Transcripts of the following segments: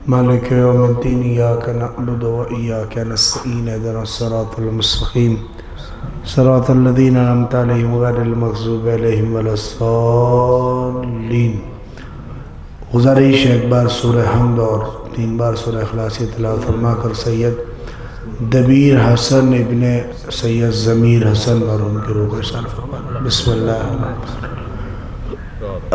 مالك يوم الدين إياك نعبد وإياك نستعين اهدنا الصراط المستقيم صراط الذين أنعمت عليهم غير المغضوب عليهم ولا الضالين۔ گزارش ہے ایک بار سورہ حمد اور 3 بار سورہ اخلاص تلاوت فرما کر سید دبیر حسن ابن سید ضمیر حسن مرحوم کے روح کو ارسال فرما۔ بسم اللہ الرحمن الرحیم۔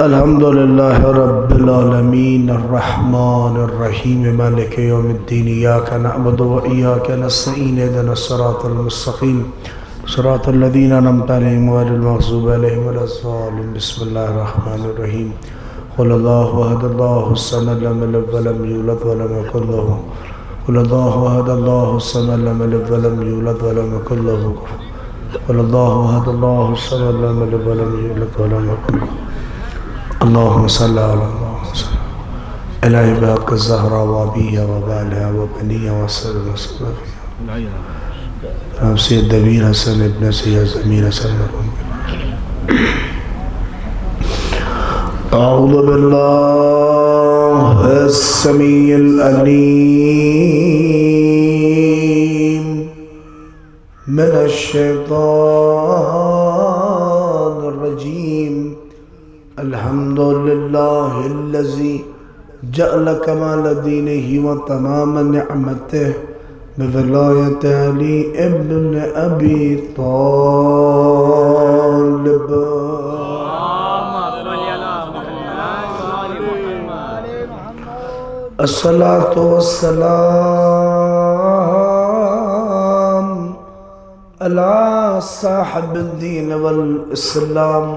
الحمدللہ رب العالمین الرحمن الرحیم مالک یوم الدین ایاک نعبد و ایاک نستعین اهدنا الصراط المستقیم صراط الذین انعمت علیہم غیر المغضوب علیہم ولا الضالین۔ بسم اللہ الرحمن الرحیم۔ قل اللہ احد اللہ الصمد لم یلد ولم یولد ولم یکن له قل اللہ احد اللہ الصمد لم یلد ولم یولد ولم یکن له قل اللہ احد اللہ الصمد لم یلد ولم یولد ولم یکن له۔ اللہم صلی اللہ علیہ وسلم الہی بحق الزہرہ و ابیہ و بالہ و بنیہ و سلم و صلی سید دبیر حسن ابن سید ضمیر حسن مرحوم۔ اعوذ باللہ السمیع العلیم من الشیطان الرجیم۔ الحمدللہ الذی جعل کمال دینہ و تمام نعمتہ بولایت علی ابن ابی طالب۔ الصلاة والسلام علی صاحب الدین والاسلام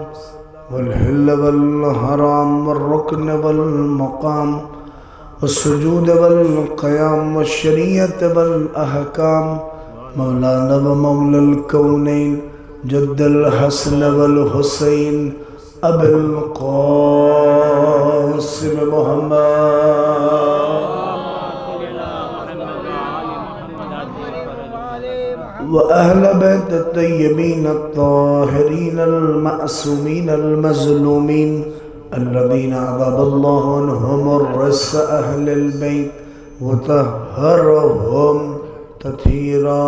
والحل والحرام والرکن والمقام والسجود والقیام والشریعت والاحکام مولانا ومولا الکونین جد الحسن والحسین ابی القاسم محمد وأهل بيت الطيبين الطاهرين المعصومين المظلومين الذين أذهب الله عنهم الرجس أهل البيت وطهرهم تطهيرا۔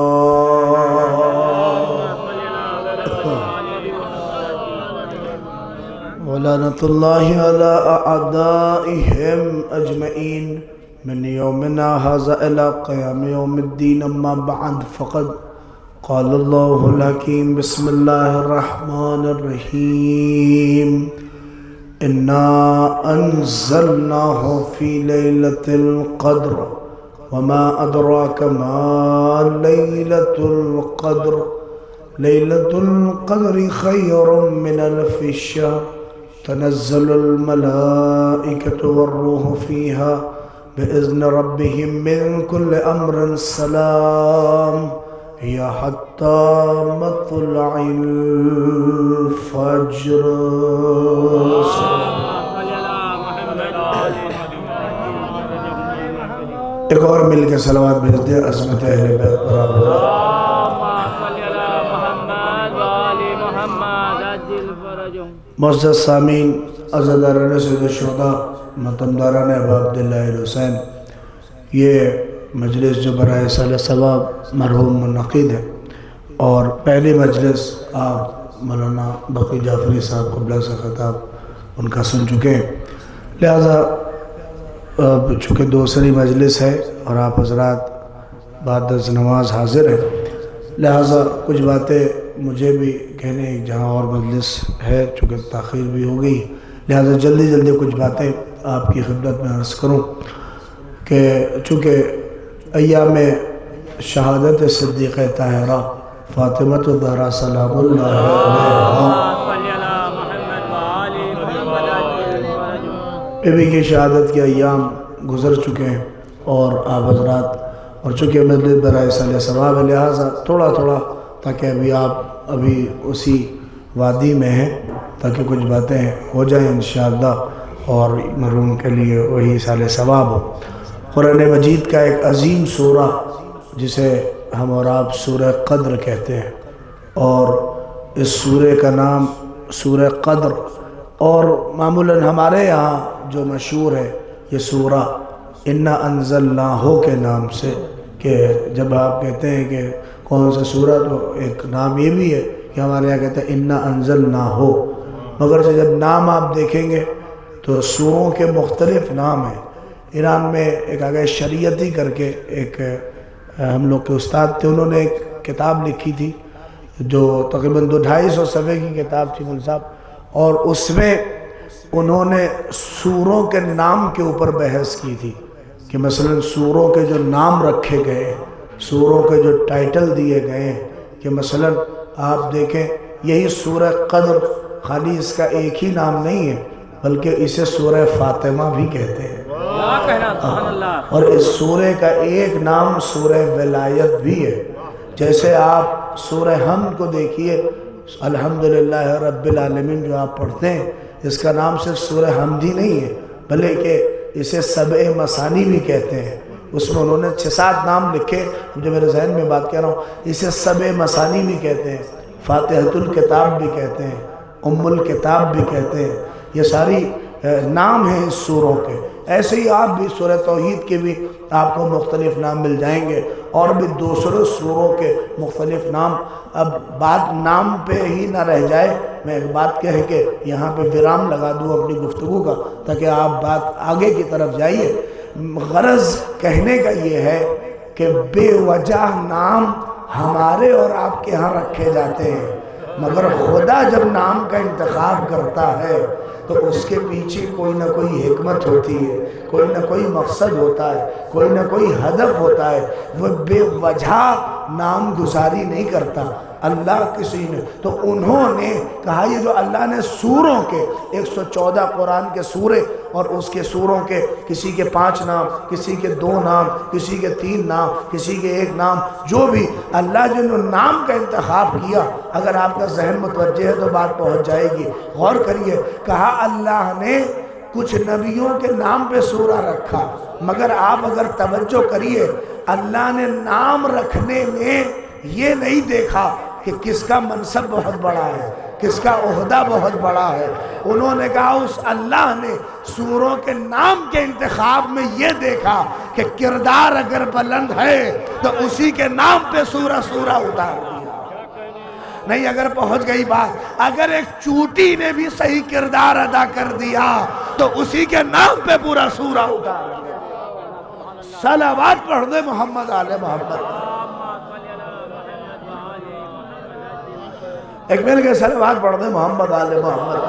ولعنة الله على أعدائهم أجمعين من يومنا هذا إلى قيام يوم الدين، أما بعد فقد قال اللہ الحکیم۔ بسم اللہ الرحمن الرحیم۔ انا انزلناہ فی لیلۃ القدر وما ادراک ما لیلۃ القدر لیلۃ القدر خیر من الف شہر تنزل الملائکۃ والروح فیہا بإذن ربهم من كل امر سلام یا حتی مطلع الفجر۔ ایک اور مل کے صلوات بھیج دیں عظمت اہل بیت پر۔ معزز سامعین، عزاداران سید الشہداء، ماتمداران ابا عبداللہ حسین، یہ مجلس جو برائے سال ثواب مرحوم منعقد ہے اور پہلی مجلس آپ مولانا بقی جعفری صاحب قبلہ سے خطاب ان کا سن چکے ہیں، لہذا چونکہ دوسری مجلس ہے اور آپ حضرات بعد از نماز حاضر ہیں، لہذا کچھ باتیں مجھے بھی کہنے جہاں اور مجلس ہے چونکہ تاخیر بھی ہو گئی، لہذا جلدی جلدی کچھ باتیں آپ کی خدمت میں عرض کروں کہ چونکہ ایام شہادت صدیقہ طاہرہ فاطمہ الزہرا سلام اللہ علیہا بی کی شہادت کے ایام گزر چکے ہیں اور آپ حضرات اور چونکہ مجلس برائے سال ثواب ہے، لہٰذا تھوڑا تھوڑا تاکہ آپ ابھی اسی وادی میں ہیں تاکہ کچھ باتیں ہو جائیں انشاءاللہ اور مرحوم کے لیے وہی سال ثواب ہو۔ قرآن مجید کا ایک عظیم سورہ جسے ہم اور آپ سورہ قدر کہتے ہیں، اور اس سورہ کا نام سورہ قدر، اور معمولاً ہمارے یہاں جو مشہور ہے یہ سورہ انا انزلناہ کے نام سے، کہ جب آپ کہتے ہیں کہ کون سا سورہ، تو ایک نام یہ بھی ہے کہ ہمارے یہاں کہتے ہیں انا انزلناہ، مگر جب نام آپ دیکھیں گے تو سوروں کے مختلف نام ہیں۔ ایران میں ایک آگے شریعتی کر کے ایک ہم لوگ کے استاد تھے، انہوں نے ایک کتاب لکھی تھی جو تقریباً 200-250 صفحے کی کتاب تھی مول صاحب، اور اس میں انہوں نے سوروں کے نام کے اوپر بحث کی تھی کہ مثلا سوروں کے جو نام رکھے گئے ہیں، سوروں کے جو ٹائٹل دیے گئے ہیں، کہ مثلا آپ دیکھیں یہی سورہ قدر، خالی اس کا ایک ہی نام نہیں ہے بلکہ اسے سورہ فاطمہ بھی کہتے ہیں، اور اس سورہ کا ایک نام سورہ ولایت بھی ہے۔ جیسے آپ سورہ حمد کو دیکھیے، الحمدللہ رب العالمین جو آپ پڑھتے ہیں، اس کا نام صرف سورہ حمد ہی نہیں ہے بلکہ اسے سبع مثانی بھی کہتے ہیں۔ اس میں انہوں نے 6-7 نام لکھے، جو میرے ذہن میں بات کر رہا ہوں، اسے سبع مثانی بھی کہتے ہیں، فاتحۃ الکتاب بھی کہتے ہیں، ام الکتاب بھی کہتے ہیں۔ یہ ساری نام ہیں اس سوروں کے۔ ایسے ہی آپ بھی سورہ توحید کے بھی آپ کو مختلف نام مل جائیں گے، اور بھی دوسرے سوروں کے مختلف نام۔ اب بات نام پہ ہی نہ رہ جائے، میں ایک بات کہہ کے یہاں پہ ویرام لگا دوں اپنی گفتگو کا، تاکہ آپ بات آگے کی طرف جائیے۔ غرض کہنے کا یہ ہے کہ بے وجہ نام ہمارے اور آپ کے ہاں رکھے جاتے ہیں، مگر خدا جب نام کا انتخاب کرتا ہے تو اس کے پیچھے کوئی نہ کوئی حکمت ہوتی ہے، کوئی نہ کوئی مقصد ہوتا ہے، کوئی نہ کوئی ہدف ہوتا ہے۔ وہ بے وجہ نام گزاری نہیں کرتا اللہ کسی نے۔ تو انہوں نے کہا یہ جو اللہ نے سوروں کے 114 قرآن کے سورے، اور اس کے سوروں کے کسی کے 5 نام، کسی کے 2 نام، کسی کے 3 نام، کسی کے 1 نام، جو بھی اللہ جو نام کا انتخاب کیا، اگر آپ کا ذہن متوجہ ہے تو بات پہنچ جائے گی۔ غور کریے، کہا اللہ نے کچھ نبیوں کے نام پہ سورہ رکھا، مگر آپ اگر توجہ کریے، اللہ نے نام رکھنے میں یہ نہیں دیکھا کہ کس کا منصب بہت بڑا ہے، کس کا عہدہ بہت بڑا ہے۔ انہوں نے کہا اس اللہ نے سوروں کے نام کے انتخاب میں یہ دیکھا کہ کردار اگر بلند ہے تو اسی کے نام پہ سورہ اتار دیا۔ نہیں، اگر پہنچ گئی بات، اگر ایک چوٹی نے بھی صحیح کردار ادا کر دیا تو اسی کے نام پہ پورا سورہ اتار دیا۔ صلوات پڑھ دے محمد آل محمد۔ ایک مل کے صلوات پڑھ دے محمد آل محمد۔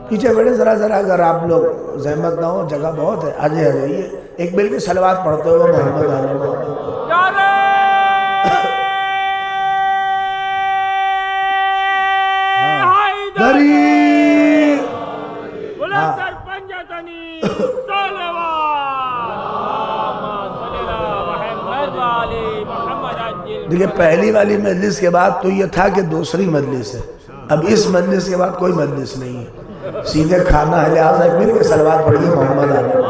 پیچھے بیٹھے ذرا اگر آپ لوگ زحمت نہ ہو، جگہ بہت ہے، آجے آ جائیے، ایک مل کے صلوات پڑھتے ہوئے محمد آل محمد۔ دیکھیں پہلی والی مجلس کے بعد تو یہ تھا کہ دوسری مجلس ہے، اب اس مجلس کے بعد کوئی مجلس نہیں ہے، سیدھے کھانا ہے، لہٰذا ایک مل کے صلوات پڑھیے محمد آل محمد۔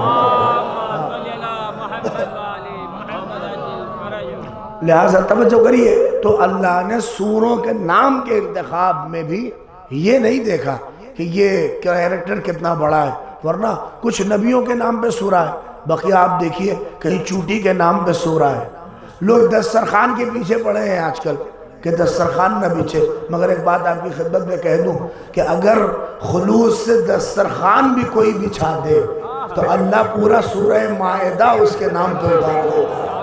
لہٰذا توجہ کریے، تو اللہ نے سوروں کے نام کے انتخاب میں بھی یہ نہیں دیکھا کہ یہ کریکٹر کتنا بڑا ہے، ورنہ کچھ نبیوں کے نام پہ سورہ ہے، بقیہ آپ دیکھیے کہیں چوٹی کے نام پہ سورہ ہے۔ لوگ دسترخوان کے پیچھے پڑے ہیں آج کل کہ دسترخوان نہ بچھے، مگر ایک بات آپ کی خدمت میں کہہ دوں کہ اگر خلوص سے دسترخوان بھی کوئی بچھا دے تو اللہ پورا سورہ مائدہ اس کے نام پہ اتار دیتا ہے۔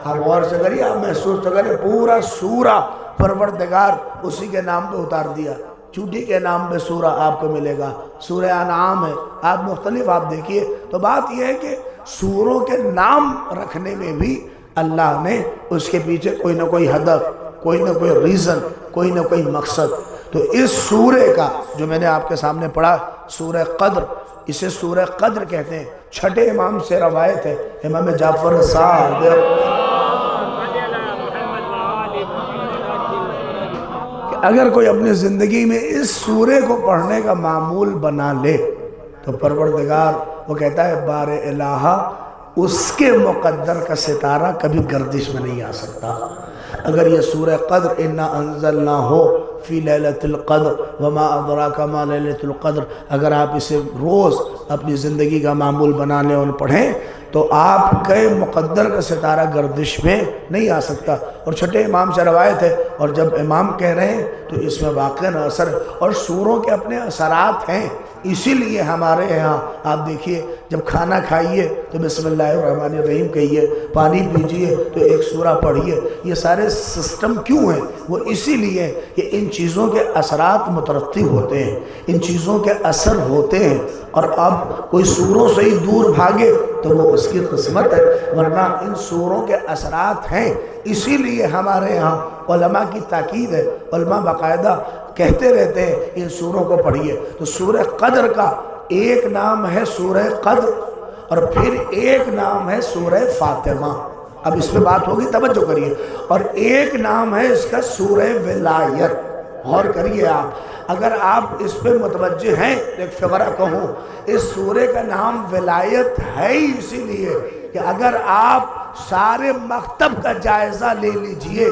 آپ غور سے کریے، آپ محسوس تو کریں، پورا سورہ پروردگار اسی کے نام پہ اتار دیا۔ چوٹی کے نام پہ سورہ آپ کو ملے گا، سورہ انعام ہے، آپ مختلف آپ دیکھیے۔ تو بات یہ ہے کہ سوروں کے نام رکھنے میں بھی اللہ نے اس کے پیچھے کوئی نہ کوئی ہدف، کوئی نہ کوئی ریزن، کوئی نہ کوئی مقصد۔ تو اس سورے کا جو میں نے آپ کے سامنے پڑھا، سورہ قدر، اسے سورہ قدر کہتے ہیں۔ چھٹے امام سے روایت ہے، امام جعفر صادق، کہ اگر کوئی اپنی زندگی میں اس سورے کو پڑھنے کا معمول بنا لے تو پروردگار وہ کہتا ہے بار الہا اس کے مقدر کا ستارہ کبھی گردش میں نہیں آ سکتا۔ اگر یہ سورہ قدر انا انزلنا ہو فی لیلۃ القدر وما ادراک ما لیلۃ القدر، اگر آپ اسے روز اپنی زندگی کا معمول بنا لیں اور پڑھیں تو آپ کے مقدر کا ستارہ گردش میں نہیں آ سکتا۔ اور چھٹے امام سے روایت ہے، اور جب امام کہہ رہے ہیں تو اس میں واقعاً اثر ہے، اور سوروں کے اپنے اثرات ہیں۔ اسی لیے ہمارے یہاں آپ دیکھیے جب کھانا کھائیے تو بسم اللہ الرحمن الرحیم کہیے، پانی پیجیے تو ایک سورہ پڑھیے۔ یہ سارے سسٹم کیوں ہیں؟ وہ اسی لیے کہ ان چیزوں کے اثرات مترتب ہوتے ہیں، ان چیزوں کے اثر ہوتے ہیں، اور اب کوئی سوروں سے ہی دور بھاگے تو وہ اس کی قسمت ہے، ورنہ ان سوروں کے اثرات ہیں۔ اسی لیے ہمارے یہاں علماء کی تاکید ہے، علماء باقاعدہ کہتے رہتے ہیں ان سوروں کو پڑھیے۔ تو سورہ قدر کا ایک نام ہے سورہ قدر، اور پھر ایک نام ہے سورہ فاطمہ۔ اب اس پہ بات ہوگی، توجہ کریے۔ اور ایک نام ہے اس کا سورہ ولایت۔ غور کریے آپ، اگر آپ اس پہ متوجہ ہیں، ایک فقرہ کہوں، اس سورے کا نام ولایت ہے ہی اسی لیے کہ اگر آپ سارے مکتب کا جائزہ لے لیجئے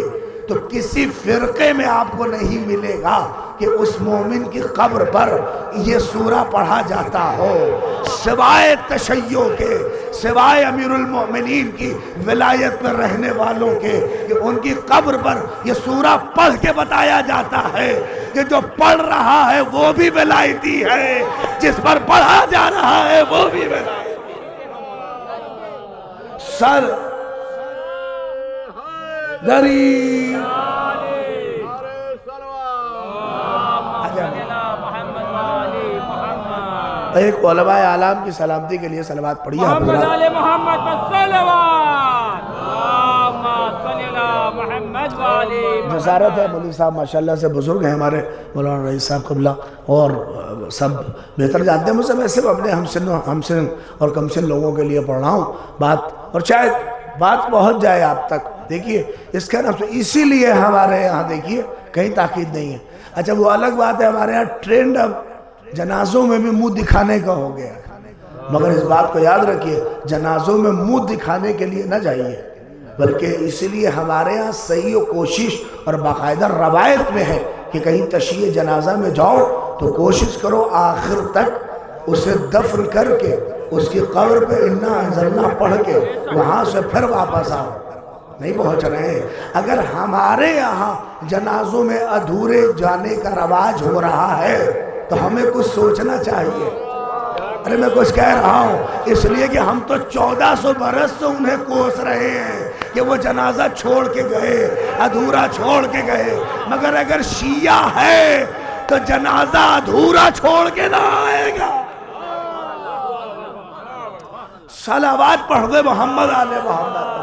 تو کسی فرقے میں آپ کو نہیں ملے گا کہ اس مومن کی قبر پر یہ سورہ پڑھا جاتا ہو، سوائے تشیع کے، سوائے امیر المؤمنین کی ولایت پر رہنے والوں کے، کہ ان کی قبر پر یہ سورہ پڑھ کے بتایا جاتا ہے کہ جو پڑھ رہا ہے وہ بھی ولایتی ہے، جس پر پڑھا جا رہا ہے وہ بھی ولایتی۔ سر دری ایک علماء اعلام کی سلامتی کے لیے صلوات پڑھیے محمد علی محمد صلوات، اللہم صلی علی محمد وعلی محمد۔ جسارت ہے، مولوی صاحب ماشاءاللہ سے بزرگ ہیں ہمارے، مولانا رئیس صاحب قبلہ، اور سب بہتر جانتے ہیں مجھے، میں صرف اپنے ہم سن اور کم سن لوگوں کے لیے پڑھ رہا ہوں بات، اور شاید بات پہنچ جائے آپ تک۔ دیکھیے اس کا نام، اسی لیے ہمارے یہاں دیکھیے کہیں تاکید نہیں ہے۔ اچھا وہ الگ بات ہے، ہمارے یہاں ٹرینڈ اب جنازوں میں بھی منہ دکھانے کا ہو گیا، مگر اس بات کو یاد رکھیے جنازوں میں منہ دکھانے کے لیے نہ جائیے، بلکہ اسی لیے ہمارے ہاں صحیح و کوشش اور باقاعدہ روایت میں ہے کہ کہیں تشییع جنازہ میں جاؤ تو کوشش کرو آخر تک اسے دفن کر کے اس کی قبر پہ انا انزلنا پڑھ کے وہاں سے پھر واپس آؤ۔ نہیں پہنچ رہے ہیں۔ اگر ہمارے یہاں جنازوں میں ادھورے جانے کا رواج ہو رہا ہے تو ہمیں کچھ سوچنا چاہیے۔ ارے میں کچھ کہہ رہا ہوں اس لیے کہ ہم تو 1400 برس سے انہیں کوس رہے ہیں کہ وہ جنازہ چھوڑ کے گئے، ادھورا چھوڑ کے گئے، مگر اگر شیعہ ہے تو جنازہ ادھورا چھوڑ کے نہ آئے گا۔ صلوات پڑھ دے محمد آل محمد۔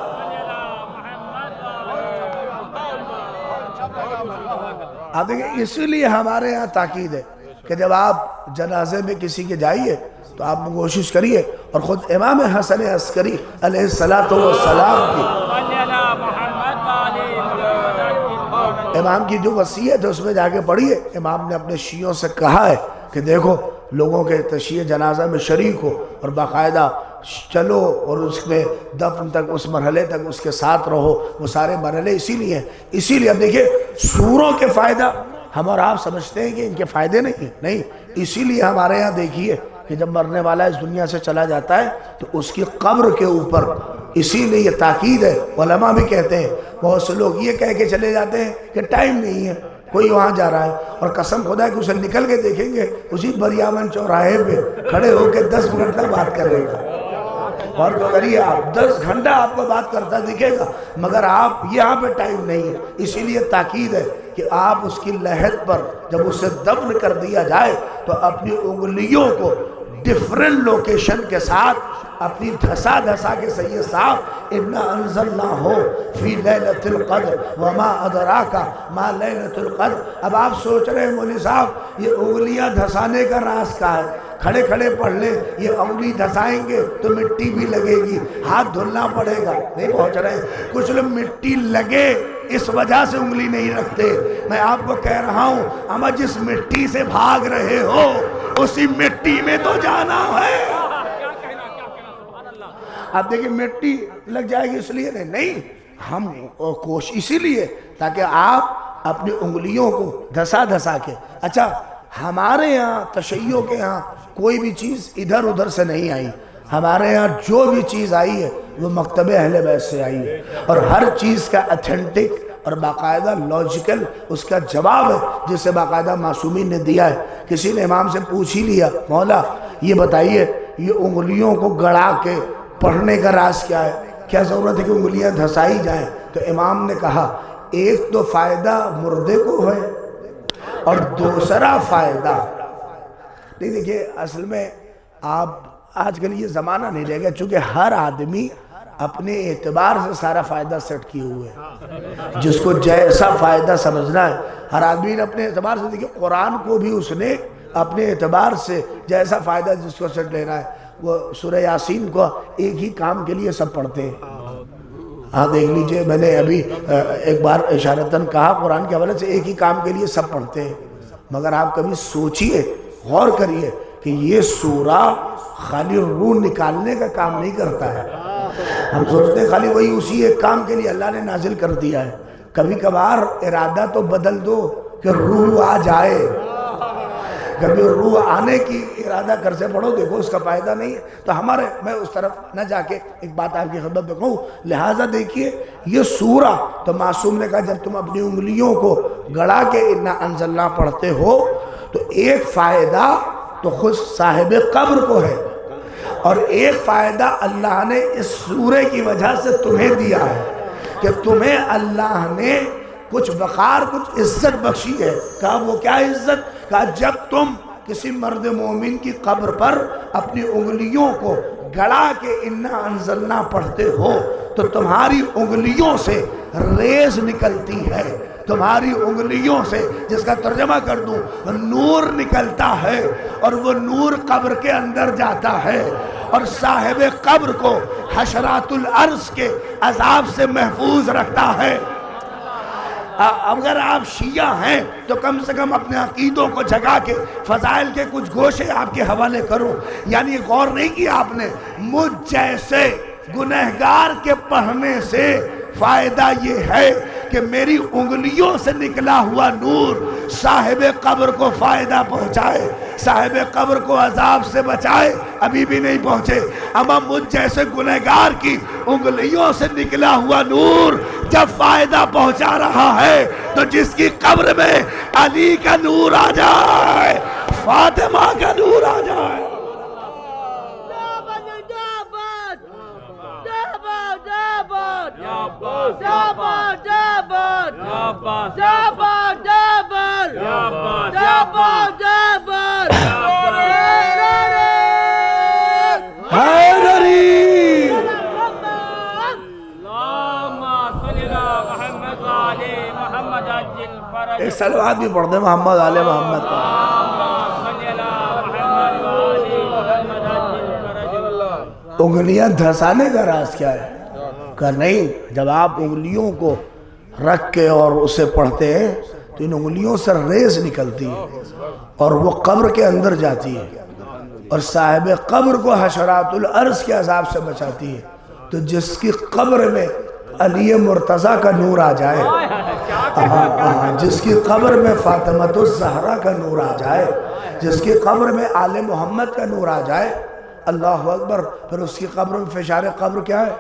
آپ دیکھیں اسی لیے ہمارے یہاں تاکید ہے کہ جب آپ جنازے میں کسی کے جائیے تو آپ کوشش کریے، اور خود امام حسن عسکری علیہ السلام کی امام کی جو وصیت ہے اس میں جا کے پڑھیے، امام نے اپنے شیعوں سے کہا ہے کہ دیکھو لوگوں کے تشییع جنازہ میں شریک ہو اور باقاعدہ چلو، اور اس میں دفن تک، اس مرحلے تک اس کے ساتھ رہو۔ وہ سارے مرحلے اسی لیے اب دیکھیں سوروں کے فائدہ ہم اور آپ سمجھتے ہیں کہ ان کے فائدے نہیں، اسی لیے ہمارے یہاں دیکھیے کہ جب مرنے والا اس دنیا سے چلا جاتا ہے تو اس کی قبر کے اوپر اسی لیے یہ تاکید ہے۔ علماء بھی کہتے ہیں، بہت سے لوگ یہ کہہ کے چلے جاتے ہیں کہ ٹائم نہیں ہے، کوئی وہاں جا رہا ہے، اور قسم خدا ہے کہ اسے نکل کے دیکھیں گے اسی بریامن چوراہے پہ کھڑے ہو کے 10 منٹ تک بات کرے گا، اور کریے آپ 10 گھنٹہ آپ کو بات کرتا دکھے گا، مگر آپ یہاں پہ ٹائم نہیں ہے۔ اسی لیے تاکید ہے کہ آپ اس کی لحد پر جب اسے دفن کر دیا جائے تو اپنی انگلیوں کو ڈیفرنٹ لوکیشن کے ساتھ اپنی دھسا کے صحیح صاحب انا انزلناہ فی لیلۃ القدر وما ادراک ما لیلۃ القدر۔ اب آپ سوچ رہے ہیں مولوی صاحب یہ انگلیاں دھسانے کا راز کیا ہے؟ کھڑے کھڑے پڑھ لیں، یہ انگلی دھسائیں گے تو مٹی بھی لگے گی، ہاتھ دھلنا پڑے گا، نہیں پہنچ رہے۔ کچھ لوگ مٹی لگے اس وجہ سے انگلی نہیں رکھتے۔ میں آپ کو کہہ رہا ہوں اما جس مٹی سے بھاگ رہے ہو اسی مٹی میں تو جانا ہے۔ آپ دیکھیں مٹی لگ جائے گی اس لیے نہیں، ہم کوشش اسی لیے تاکہ آپ اپنی انگلیوں کو دھسا دھسا کے، اچھا ہمارے یہاں تشیع کے یہاں کوئی بھی چیز ادھر ادھر سے نہیں آئی، ہمارے یہاں جو بھی چیز آئی ہے وہ مکتب اہل بیت سے آئی ہے، اور ہر چیز کا اتھینٹک اور باقاعدہ لاجیکل اس کا جواب ہے جسے باقاعدہ معصومین نے دیا ہے۔ کسی نے امام سے پوچھ ہی لیا، مولا یہ بتائیے یہ انگلیوں کو گڑا کے پڑھنے کا راز کیا ہے، کیا ضرورت ہے کہ انگلیاں دھسائی جائیں؟ تو امام نے کہا ایک تو فائدہ مردے کو ہے اور دوسرا فائدہ نہیں۔ دیکھیے اصل میں آپ آج کل یہ زمانہ نہیں رہ گیا، چونکہ ہر آدمی اپنے اعتبار سے سارا فائدہ سیٹ کیے ہوئے ہے، جس کو جیسا فائدہ سمجھنا ہے ہر آدمی نے اپنے اعتبار سے۔ دیکھیے قرآن کو بھی اس نے اپنے اعتبار سے جیسا فائدہ جس کو سیٹ لینا ہے، وہ سورہ یاسین کو ایک ہی کام کے لیے سب پڑھتے ہیں۔ ہاں دیکھ لیجئے، میں نے ابھی ایک بار اشارتاً کہا قرآن کے حوالے سے ایک ہی کام کے لیے سب پڑھتے ہیں، مگر آپ کبھی سوچئے غور کریے کہ یہ سورہ خالی روح نکالنے کا کام نہیں کرتا ہے۔ ہم سوچتے ہیں خالی وہی اسی ایک کام کے لیے اللہ نے نازل کر دیا ہے، کبھی کبھار ارادہ تو بدل دو کہ روح آ جائے، کبھی روح آنے کی ارادہ کر سے پڑھو، دیکھو اس کا فائدہ نہیں ہے۔ تو ہمارے میں اس طرف نہ جا کے ایک بات آپ کی خدمت میں کہوں، لہٰذا دیکھیے یہ سورہ تو معصوم نے کہا جب تم اپنی انگلیوں کو گڑا کے انا انزلنا پڑھتے ہو تو ایک فائدہ تو خود صاحب قبر کو ہے، اور ایک فائدہ اللہ نے اس سورے کی وجہ سے تمہیں دیا ہے کہ تمہیں اللہ نے کچھ وقار کچھ عزت بخشی ہے۔ کہا وہ کیا عزت؟ کہا جب تم کسی مرد مومن کی قبر پر اپنی انگلیوں کو گڑا کے انا انزلنا پڑھتے ہو تو تمہاری انگلیوں سے ریز نکلتی ہے، تمہاری انگلیوں سے، جس کا ترجمہ کر دوں، نور نکلتا ہے، اور وہ نور قبر کے اندر جاتا ہے اور صاحب قبر کو حشرات الارض کے عذاب سے محفوظ رکھتا ہے۔ اگر آپ شیعہ ہیں تو کم سے کم اپنے عقیدوں کو جگا کے فضائل کے کچھ گوشے آپ کے حوالے کرو۔ یعنی غور نہیں کیا آپ نے، مجھ جیسے گنہگار کے پڑھنے سے فائدہ یہ ہے کہ میری انگلیوں سے نکلا ہوا نور صاحب قبر کو فائدہ پہنچائے، صاحب قبر کو عذاب سے بچائے۔ ابھی بھی نہیں پہنچے، اما مجھ جیسے گنہگار کی انگلیوں سے نکلا ہوا نور جب فائدہ پہنچا رہا ہے تو جس کی قبر میں علی کا نور آ جائے، فاطمہ کا نور آ جائے۔ ایک صلوات بھی پڑھ دیں محمد آل محمد پر۔ انگلیاں دھسانے کا راز کیا ہے؟ کہ نہیں، جب آپ انگلیوں کو رکھ کے اور اسے پڑھتے ہیں تو ان انگلیوں سے ریز نکلتی ہے اور وہ قبر کے اندر جاتی ہے اور صاحب قبر کو حشرات الارض کے عذاب سے بچاتی ہے۔ تو جس کی قبر میں علی مرتضیٰ کا نور آ جائے، جس کی قبر میں فاطمۃ الزہرا کا نور آ جائے، جس کی قبر میں آل محمد کا نور آ جائے، اللہ اکبر، پھر اس کی قبر میں فشار قبر کیا ہے؟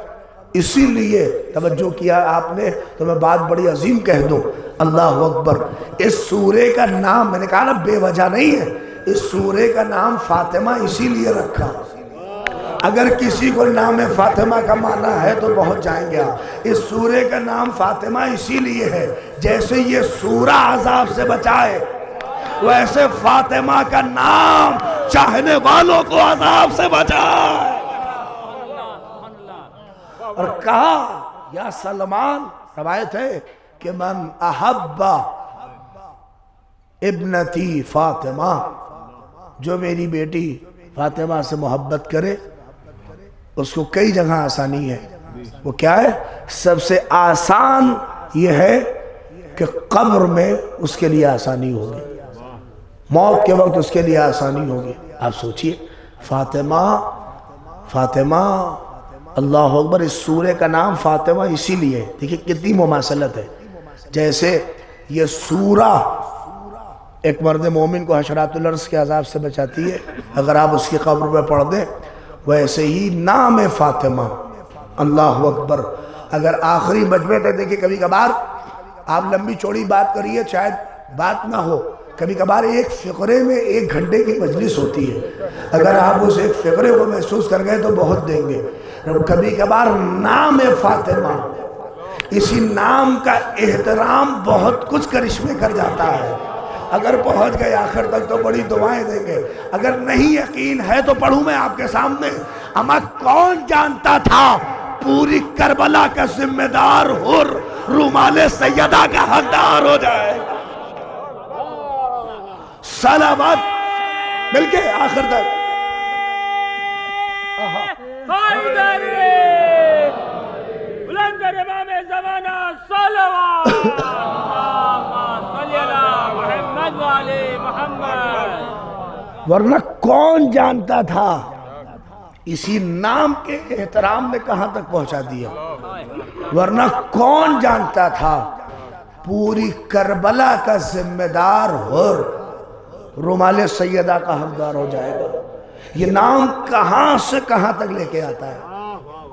اسی لیے توجہ کیا آپ نے تو میں بات بڑی عظیم کہہ دوں، اللہ اکبر، اس سورے کا نام میں نے کہا نا بے وجہ نہیں ہے، اس سورے کا نام فاطمہ اسی لیے رکھا۔ اگر کسی کو نام فاطمہ کا معنی ہے تو پہنچ جائیں گے۔ اس سورے کا نام فاطمہ اسی لیے ہے جیسے یہ سورہ عذاب سے بچائے، ویسے فاطمہ کا نام چاہنے والوں کو عذاب سے بچائے۔ اور کہا یا سلمان، روایت ہے کہ من احب ابنتی فاطمہ، جو میری بیٹی فاطمہ سے محبت کرے اس کو کئی جگہ آسانی ہے۔ وہ کیا ہے؟ سب سے آسان یہ ہے کہ قبر میں اس کے لیے آسانی ہوگی، موت کے وقت اس کے لیے آسانی ہوگی۔ آپ سوچئے فاطمہ اللہ اکبر. اس سورہ کا نام فاطمہ اسی لیے, دیکھیں کتنی مماثلت ہے. جیسے یہ سورہ ایک مرد مومن کو حشرات الارض کے عذاب سے بچاتی ہے اگر آپ اس کی قبر پہ پڑھ دیں, ویسے ہی نام فاطمہ. اللہ اکبر. اگر آخری مجمع تک دیکھیں, کبھی کبھار آپ لمبی چوڑی بات کریے شاید بات نہ ہو, کبھی کبھار ایک فقرے میں 1 گھنٹے کی مجلس ہوتی ہے, اگر آپ اس ایک فقرے کو محسوس کر گئے تو بہت دیں گے. کبھی کبھار نام فاطمہ, اسی نام کا احترام بہت کچھ کرشمے کر جاتا ہے. اگر پہنچ گئے آخر تک تو بڑی دعائیں دیں گے, اگر نہیں یقین ہے تو پڑھوں میں آپ کے سامنے. اما کون جانتا تھا پوری کربلا کا ذمہ دار حر رومال سیدہ کا حقدار ہو جائے. صلوات مل کے آخر تک. حیدری بلند امام زمانہ صلوات اللہم صلی علی محمد وعلی محمد. ورنہ کون جانتا تھا, اسی نام کے احترام نے کہاں تک پہنچا دیا. ورنہ کون جانتا تھا پوری کربلا کا ذمہ دار حر رومال سیدہ کا حقدار ہو جائے گا. یہ نام کہاں سے کہاں تک لے کے آتا ہے.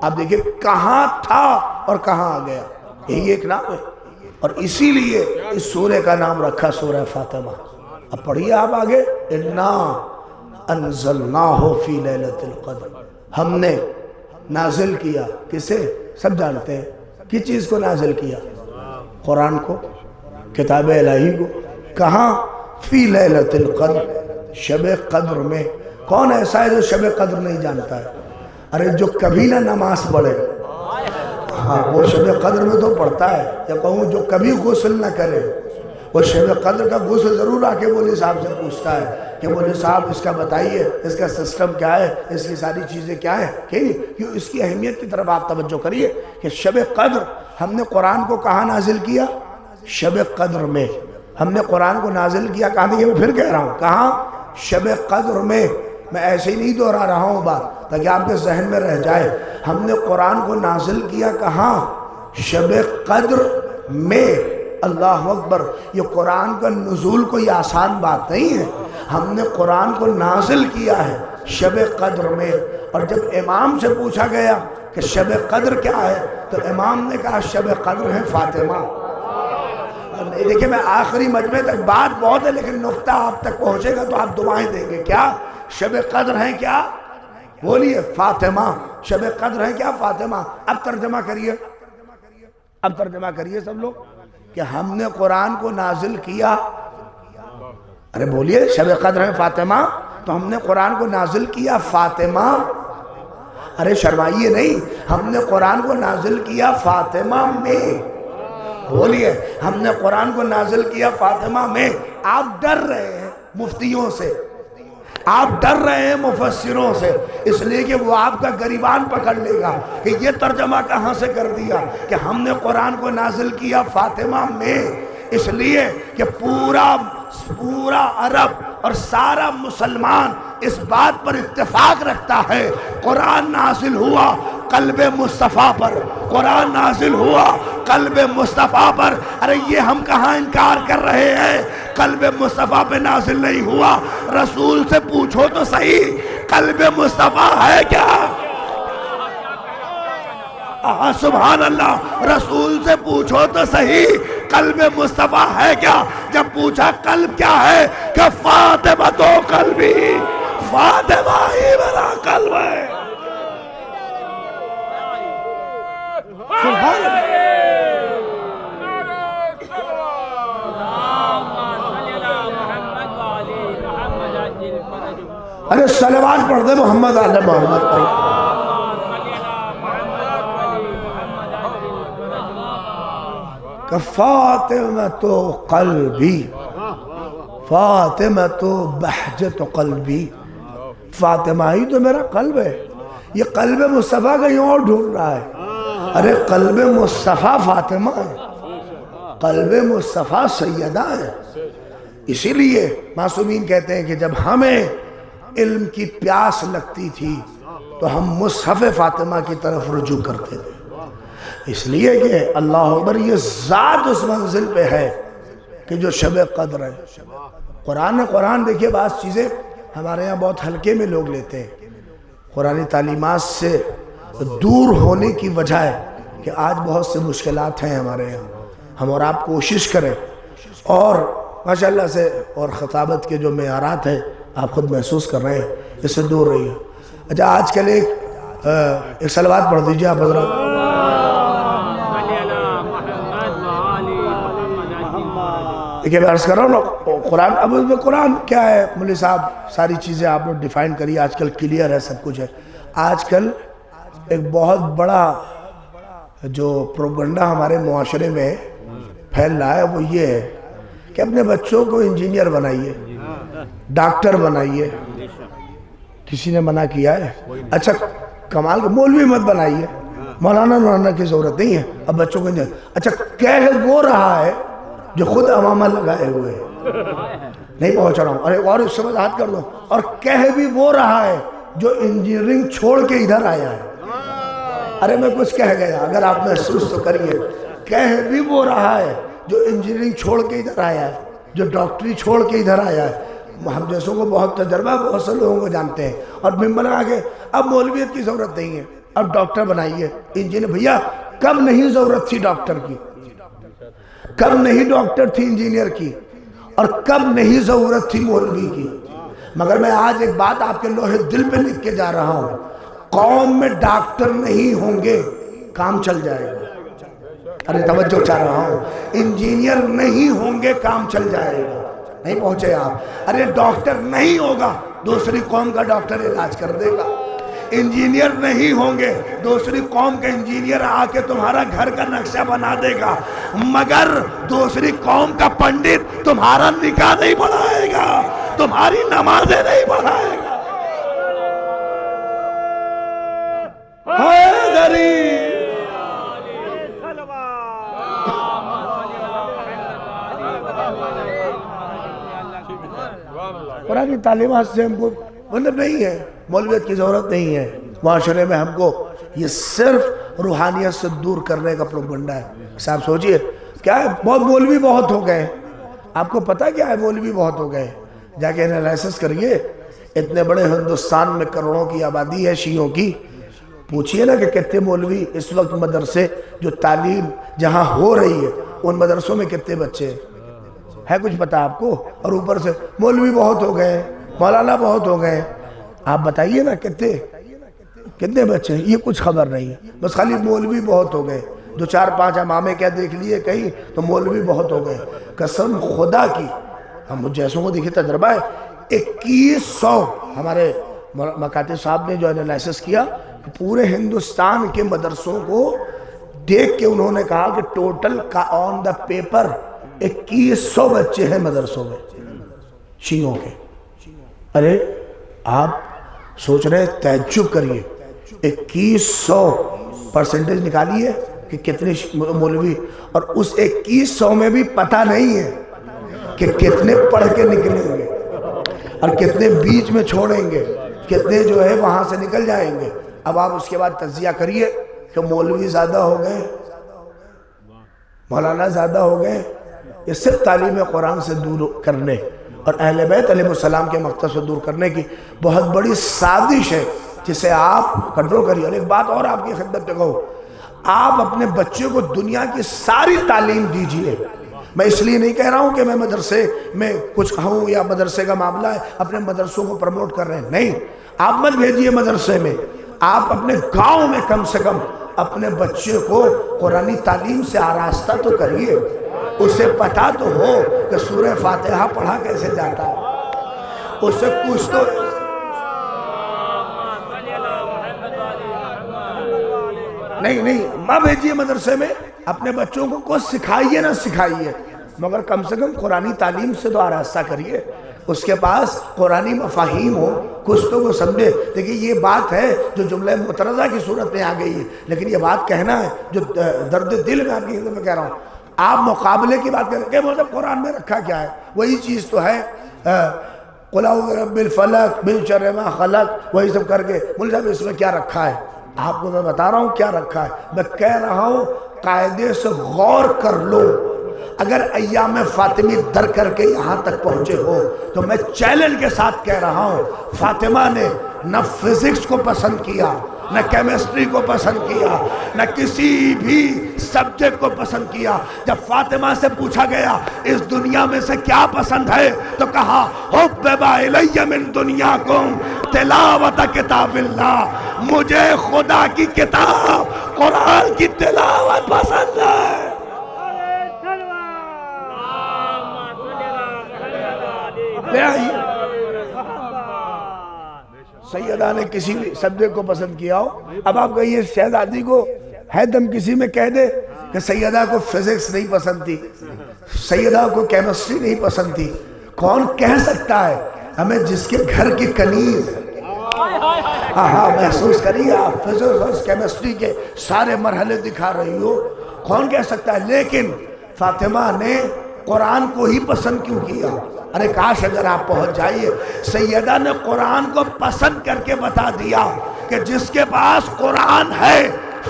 اب دیکھیں کہاں تھا اور کہاں آ گیا, یہی ایک نام ہے. اور اسی لیے اس سورہ کا نام رکھا سورہ فاطمہ. اب پڑھیے آپ آگے, انا انزلناہ فی لیلۃ القدر, ہم نے نازل کیا. کسے؟ سب جانتے ہیں کس چیز کو نازل کیا, قرآن کو, کتاب الہی کو. کہاں؟ فی لیلۃ القدر, شب قدر میں. کون ایسا ہے جو شب قدر نہیں جانتا ہے؟ ارے جو کبھی نہ نماز پڑھے, ہاں وہ شب قدر میں تو پڑھتا ہے. یا کہوں جو کبھی غسل نہ کرے, وہ شب قدر کا غسل ضرور آ کے مولوی صاحب سے پوچھتا ہے کہ مولوی صاحب اس کا بتائیے, اس کا سسٹم کیا ہے, اس کی ساری چیزیں کیا ہیں. کیوں اس کی اہمیت کی طرف آپ توجہ کریے کہ شب قدر ہم نے قرآن کو کہاں نازل کیا؟ شب قدر میں. ہم نے قرآن کو نازل کیا کہاں؟ دیکھیے میں پھر کہہ رہا ہوں, کہاں؟ شب قدر میں. میں ایسے ہی نہیں دہرا رہا ہوں بات تاکہ آپ کے ذہن میں رہ جائے. ہم نے قرآن کو نازل کیا کہاں؟ شب قدر میں. اللہ اکبر. یہ قرآن کا نزول کوئی آسان بات نہیں ہے. ہم نے قرآن کو نازل کیا ہے شب قدر میں. اور جب امام سے پوچھا گیا کہ شب قدر کیا ہے تو امام نے کہا شب قدر ہے فاطمہ. دیکھیں میں آخری مجمع تک بات بہت ہے لیکن نقطہ آپ تک پہنچے گا تو آپ دعائیں دیں گے. کیا شب قدر ہے؟ کیا بولیے؟ فاطمہ. شب قدر ہے کیا؟ فاطمہ. اب ترجمہ کریے, اب ترجمہ کریے سب لوگ کہ ہم نے قرآن کو نازل کیا. ارے بولیے, شب قدر ہے فاطمہ, تو ہم نے قرآن کو نازل کیا فاطمہ. ارے شرمائیے نہیں, ہم نے قرآن کو نازل کیا فاطمہ میں. بولیے, ہم نے قرآن کو نازل کیا فاطمہ میں. آپ ڈر رہے ہیں مفتیوں سے, آپ ڈر رہے ہیں مفسروں سے, اس لیے کہ وہ آپ کا گریبان پکڑ لے گا کہ یہ ترجمہ کہاں سے کر دیا کہ ہم نے قرآن کو نازل کیا فاطمہ میں. اس لیے کہ پورا عرب اور سارا مسلمان اس بات پر اتفاق رکھتا ہے قرآن نازل ہوا قلب مصطفیٰ پر, قرآن نازل ہوا قلب مصطفیٰ پر. ارے یہ ہم کہاں انکار کر رہے ہیں, قلب مصطفیٰ پہ نازل نہیں ہوا. رسول سے پوچھو تو صحیح قلب مصطفیٰ ہے کیا؟ سبحان اللہ. رسول سے پوچھو تو صحیح قلب مصطفیٰ ہے کیا؟ جب پوچھا قلب کیا ہے کہ فاطمہ تو قلبی, فاطمہ ہی میرا قلب ہے. سبحان اللہ. ارے صلوات پڑھ دے محمد آل محمد پر. کہ فاطمہ تو قلبی, فاطمہ تو بہجت قلبی. فاطمہ ہی تو میرا قلب ہے. یہ قلب مصطفیٰ کہیں اور ڈھونڈ رہا ہے. ارے قلب مصطفیٰ فاطمہ ہے, قلب مصطفیٰ سیدہ ہے. اسی لیے معصومین کہتے ہیں کہ جب ہمیں علم کی پیاس لگتی تھی تو ہم مصحف فاطمہ کی طرف رجوع کرتے تھے، اس لیے کہ اللہ اکبر یہ ذات اس منزل پہ ہے کہ جو شب قدر ہے۔ قرآن دیکھیے بعض چیزیں ہمارے یہاں بہت ہلکے میں لوگ لیتے ہیں، قرآنی تعلیمات سے دور ہونے کی وجہ ہے کہ آج بہت سے مشکلات ہیں ہمارے یہاں۔ ہم اور آپ کوشش کریں اور ماشاءاللہ سے، اور خطابت کے جو معیارات ہیں آپ خود محسوس کر رہے ہیں، اس سے دور رہیے۔ اچھا آج کل ایک صلوات پڑھ دیجیے آپ حضرات۔ دیکھیں میں عرض کر رہا ہوں نا، قرآن اب اس میں قرآن کیا ہے مولوی صاحب، ساری چیزیں آپ نے ڈیفائن کری، آج کل کلیئر ہے، سب کچھ ہے۔ آج کل ایک بہت بڑا جو پروپیگنڈا ہمارے معاشرے میں پھیل رہا ہے وہ یہ ہے کہ اپنے بچوں کو انجینئر بنائیے، ڈاکٹر بنائیے۔ کسی نے منع کیا ہے؟ اچھا کمال کا مولوی مت بنائیے، مولانا کی ضرورت نہیں ہے، اب بچوں کو انجینئر۔ اچھا کہہ وہ رہا ہے جو خود امامہ لگائے ہوئے نہیں پہنچ رہا ہوں، اور اس سے وضاحت کر دوں، اور کہہ بھی وہ رہا ہے جو انجینئرنگ چھوڑ کے ادھر آیا ہے۔ ارے میں کچھ کہہ گیا، اگر آپ محسوس تو کریے، کہہ بھی وہ رہا ہے جو انجینئرنگ چھوڑ کے ادھر آیا ہے، جو ڈاکٹری چھوڑ کے ادھر آیا ہے۔ ہم جیسوں کو بہت تجربہ، بہت سے لوگوں کو جانتے ہیں، اور ممبر آگے اب مولویت کی ضرورت نہیں ہے، اب ڈاکٹر بنائیے، انجینئر۔ بھیا کب نہیں ضرورت تھی ڈاکٹر کی، کب نہیں ڈاکٹر تھی انجینئر کی، اور کب نہیں ضرورت تھی مولوی کی؟ مگر میں آج ایک بات آپ کے لوہے دل پہ لکھ کے جا رہا ہوں، قوم میں ڈاکٹر نہیں ہوں گے کام چل جائے گا۔ ارے توجہ چاہ رہا ہوں، انجینئر نہیں ہوں گے کام چل جائے گا۔ نہیں پہنچے آپ؟ ارے ڈاکٹر نہیں ہوگا دوسری قوم کا ڈاکٹر علاج کر دے گا۔ انجینئر نہیں ہوں گے دوسری قوم کا انجینئر آ کے تمہارا گھر کا نقشہ بنا دے گا، مگر دوسری قوم کا پنڈت تمہارا نکاح نہیں پڑھائے گا، تمہاری نمازیں نہیں پڑھائے گا۔ قرآن کی تعلیمات سے ہم کو مطلب نہیں ہے، مولویت کی ضرورت نہیں ہے معاشرے میں۔ ہم کو یہ صرف روحانیت سے دور کرنے کا پروپیگنڈا ہے۔ صاحب سوچئے کیا ہے، بہت مولوی بہت ہو گئے، آپ کو پتہ کیا ہے مولوی بہت ہو گئے؟ جا کے انالائسس کریے، اتنے بڑے ہندوستان میں کروڑوں کی آبادی ہے شیعوں کی، پوچھئے نا کہ کتنے مولوی اس وقت مدرسے جو تعلیم جہاں ہو رہی ہے ان مدرسوں میں کتنے بچے ہے کچھ پتہ آپ کو؟ اور اوپر سے مولوی بہت ہو گئے، مولانا بہت ہو گئے، آپ بتائیے نا کتنے بچے ہیں؟ یہ کچھ خبر نہیں ہے، بس خالی مولوی بہت ہو گئے، دو چار پانچ امامے کیا دیکھ لیے کہیں تو مولوی بہت ہو گئے۔ قسم خدا کی ہم جیسوں کو دیکھیں تجربہ ہے، 2100 ہمارے مکاتب صاحب نے جو انالائسس کیا کہ پورے ہندوستان کے مدرسوں کو دیکھ کے انہوں نے کہا کہ ٹوٹل کا آن دا پیپر 2100 بچے ہیں مدرسوں میں شیعوں کے۔ ارے آپ سوچ رہے تعجب کریے، 2100% نکالیے کہ کتنے مولوی، اور اس 2100 میں بھی پتہ نہیں ہے کہ کتنے پڑھ کے نکلیں گے اور کتنے بیچ میں چھوڑیں گے، کتنے جو ہے وہاں سے نکل جائیں گے۔ اب آپ اس کے بعد تجزیہ کریے کہ مولوی زیادہ ہو گئے، مولانا زیادہ ہو گئے۔ یہ صرف تعلیم قرآن سے دور کرنے اور اہل بیت علیہ السلام کے مقصد سے دور کرنے کی بہت بڑی سازش ہے، جسے آپ کنٹرول کریے۔ اور ایک بات اور آپ کی خدمت میں کہوں، آپ اپنے بچوں کو دنیا کی ساری تعلیم دیجئے۔ میں اس لیے نہیں کہہ رہا ہوں کہ میں مدرسے میں کچھ کہوں یا مدرسے کا معاملہ ہے اپنے مدرسوں کو پروموٹ کر رہے ہیں، نہیں، آپ مت بھیجئے مدرسے میں، آپ اپنے گاؤں میں کم سے کم اپنے بچے کو قرآنی تعلیم سے آراستہ تو کریے، اسے پتہ تو ہو کہ سورہ فاتحہ پڑھا کیسے جاتا ہے، اسے کچھ تو نہیں ماں بھیجیے مدرسے میں، اپنے بچوں کو کچھ سکھائیے نہ سکھائیے، مگر کم سے کم قرآنی تعلیم سے تو آراستہ کریے، اس کے پاس قرآنی مفاہیم ہو، کچھ تو وہ سمجھے۔ دیکھیں یہ بات ہے جو جملہ مترضہ کی صورت میں آ گئی ہے، لیکن یہ بات کہنا ہے جو درد دل میں آپ کی خدمت میں کہہ رہا ہوں۔ آپ مقابلے کی بات کریں کہ مطلب قرآن میں رکھا کیا ہے؟ وہی چیز تو ہے قل اعوذ برب الفلق من شر ما خلق، وہی سب کر کے مولوی صاحب اس میں کیا رکھا ہے؟ آپ کو میں بتا رہا ہوں کیا رکھا ہے، میں کہہ رہا ہوں قاعدے سے غور کر لو۔ اگر ایام فاطمی در کر کے یہاں تک پہنچے ہو تو میں چیلنج کے ساتھ کہہ رہا ہوں، فاطمہ نے نہ فزکس کو پسند کیا، نہ کیمسٹری کو پسند کیا، نہ کسی بھی سبجیکٹ کو پسند کیا۔ جب فاطمہ سے پوچھا گیا اس دنیا میں سے کیا پسند ہے تو کہا حبب الی من دنیاکم تلاوت کتاب اللہ، مجھے خدا کی کتاب قرآن کی تلاوت پسند ہے۔ لے آئیے، سیدہ نے کسی بھی سبجیکٹ کو پسند کیا ہو، اب آپ کہیے شہزادی کو ہے دم کسی میں کہہ دے کہ سیدہ کو فزکس نہیں پسند تھی، سیدہ کو کیمسٹری نہیں پسند تھی، کون کہہ سکتا ہے؟ ہمیں جس کے گھر کی کنیز محسوس کریے آپ، فزکس اور کیمسٹری کے سارے مرحلے دکھا رہی ہو، کون کہہ سکتا ہے؟ لیکن فاطمہ نے قرآن کو ہی پسند کیوں کیا؟ ارے کاش اگر آپ پہنچ جائیے، سیدہ نے قرآن کو پسند کر کے بتا دیا کہ جس کے پاس قرآن ہے،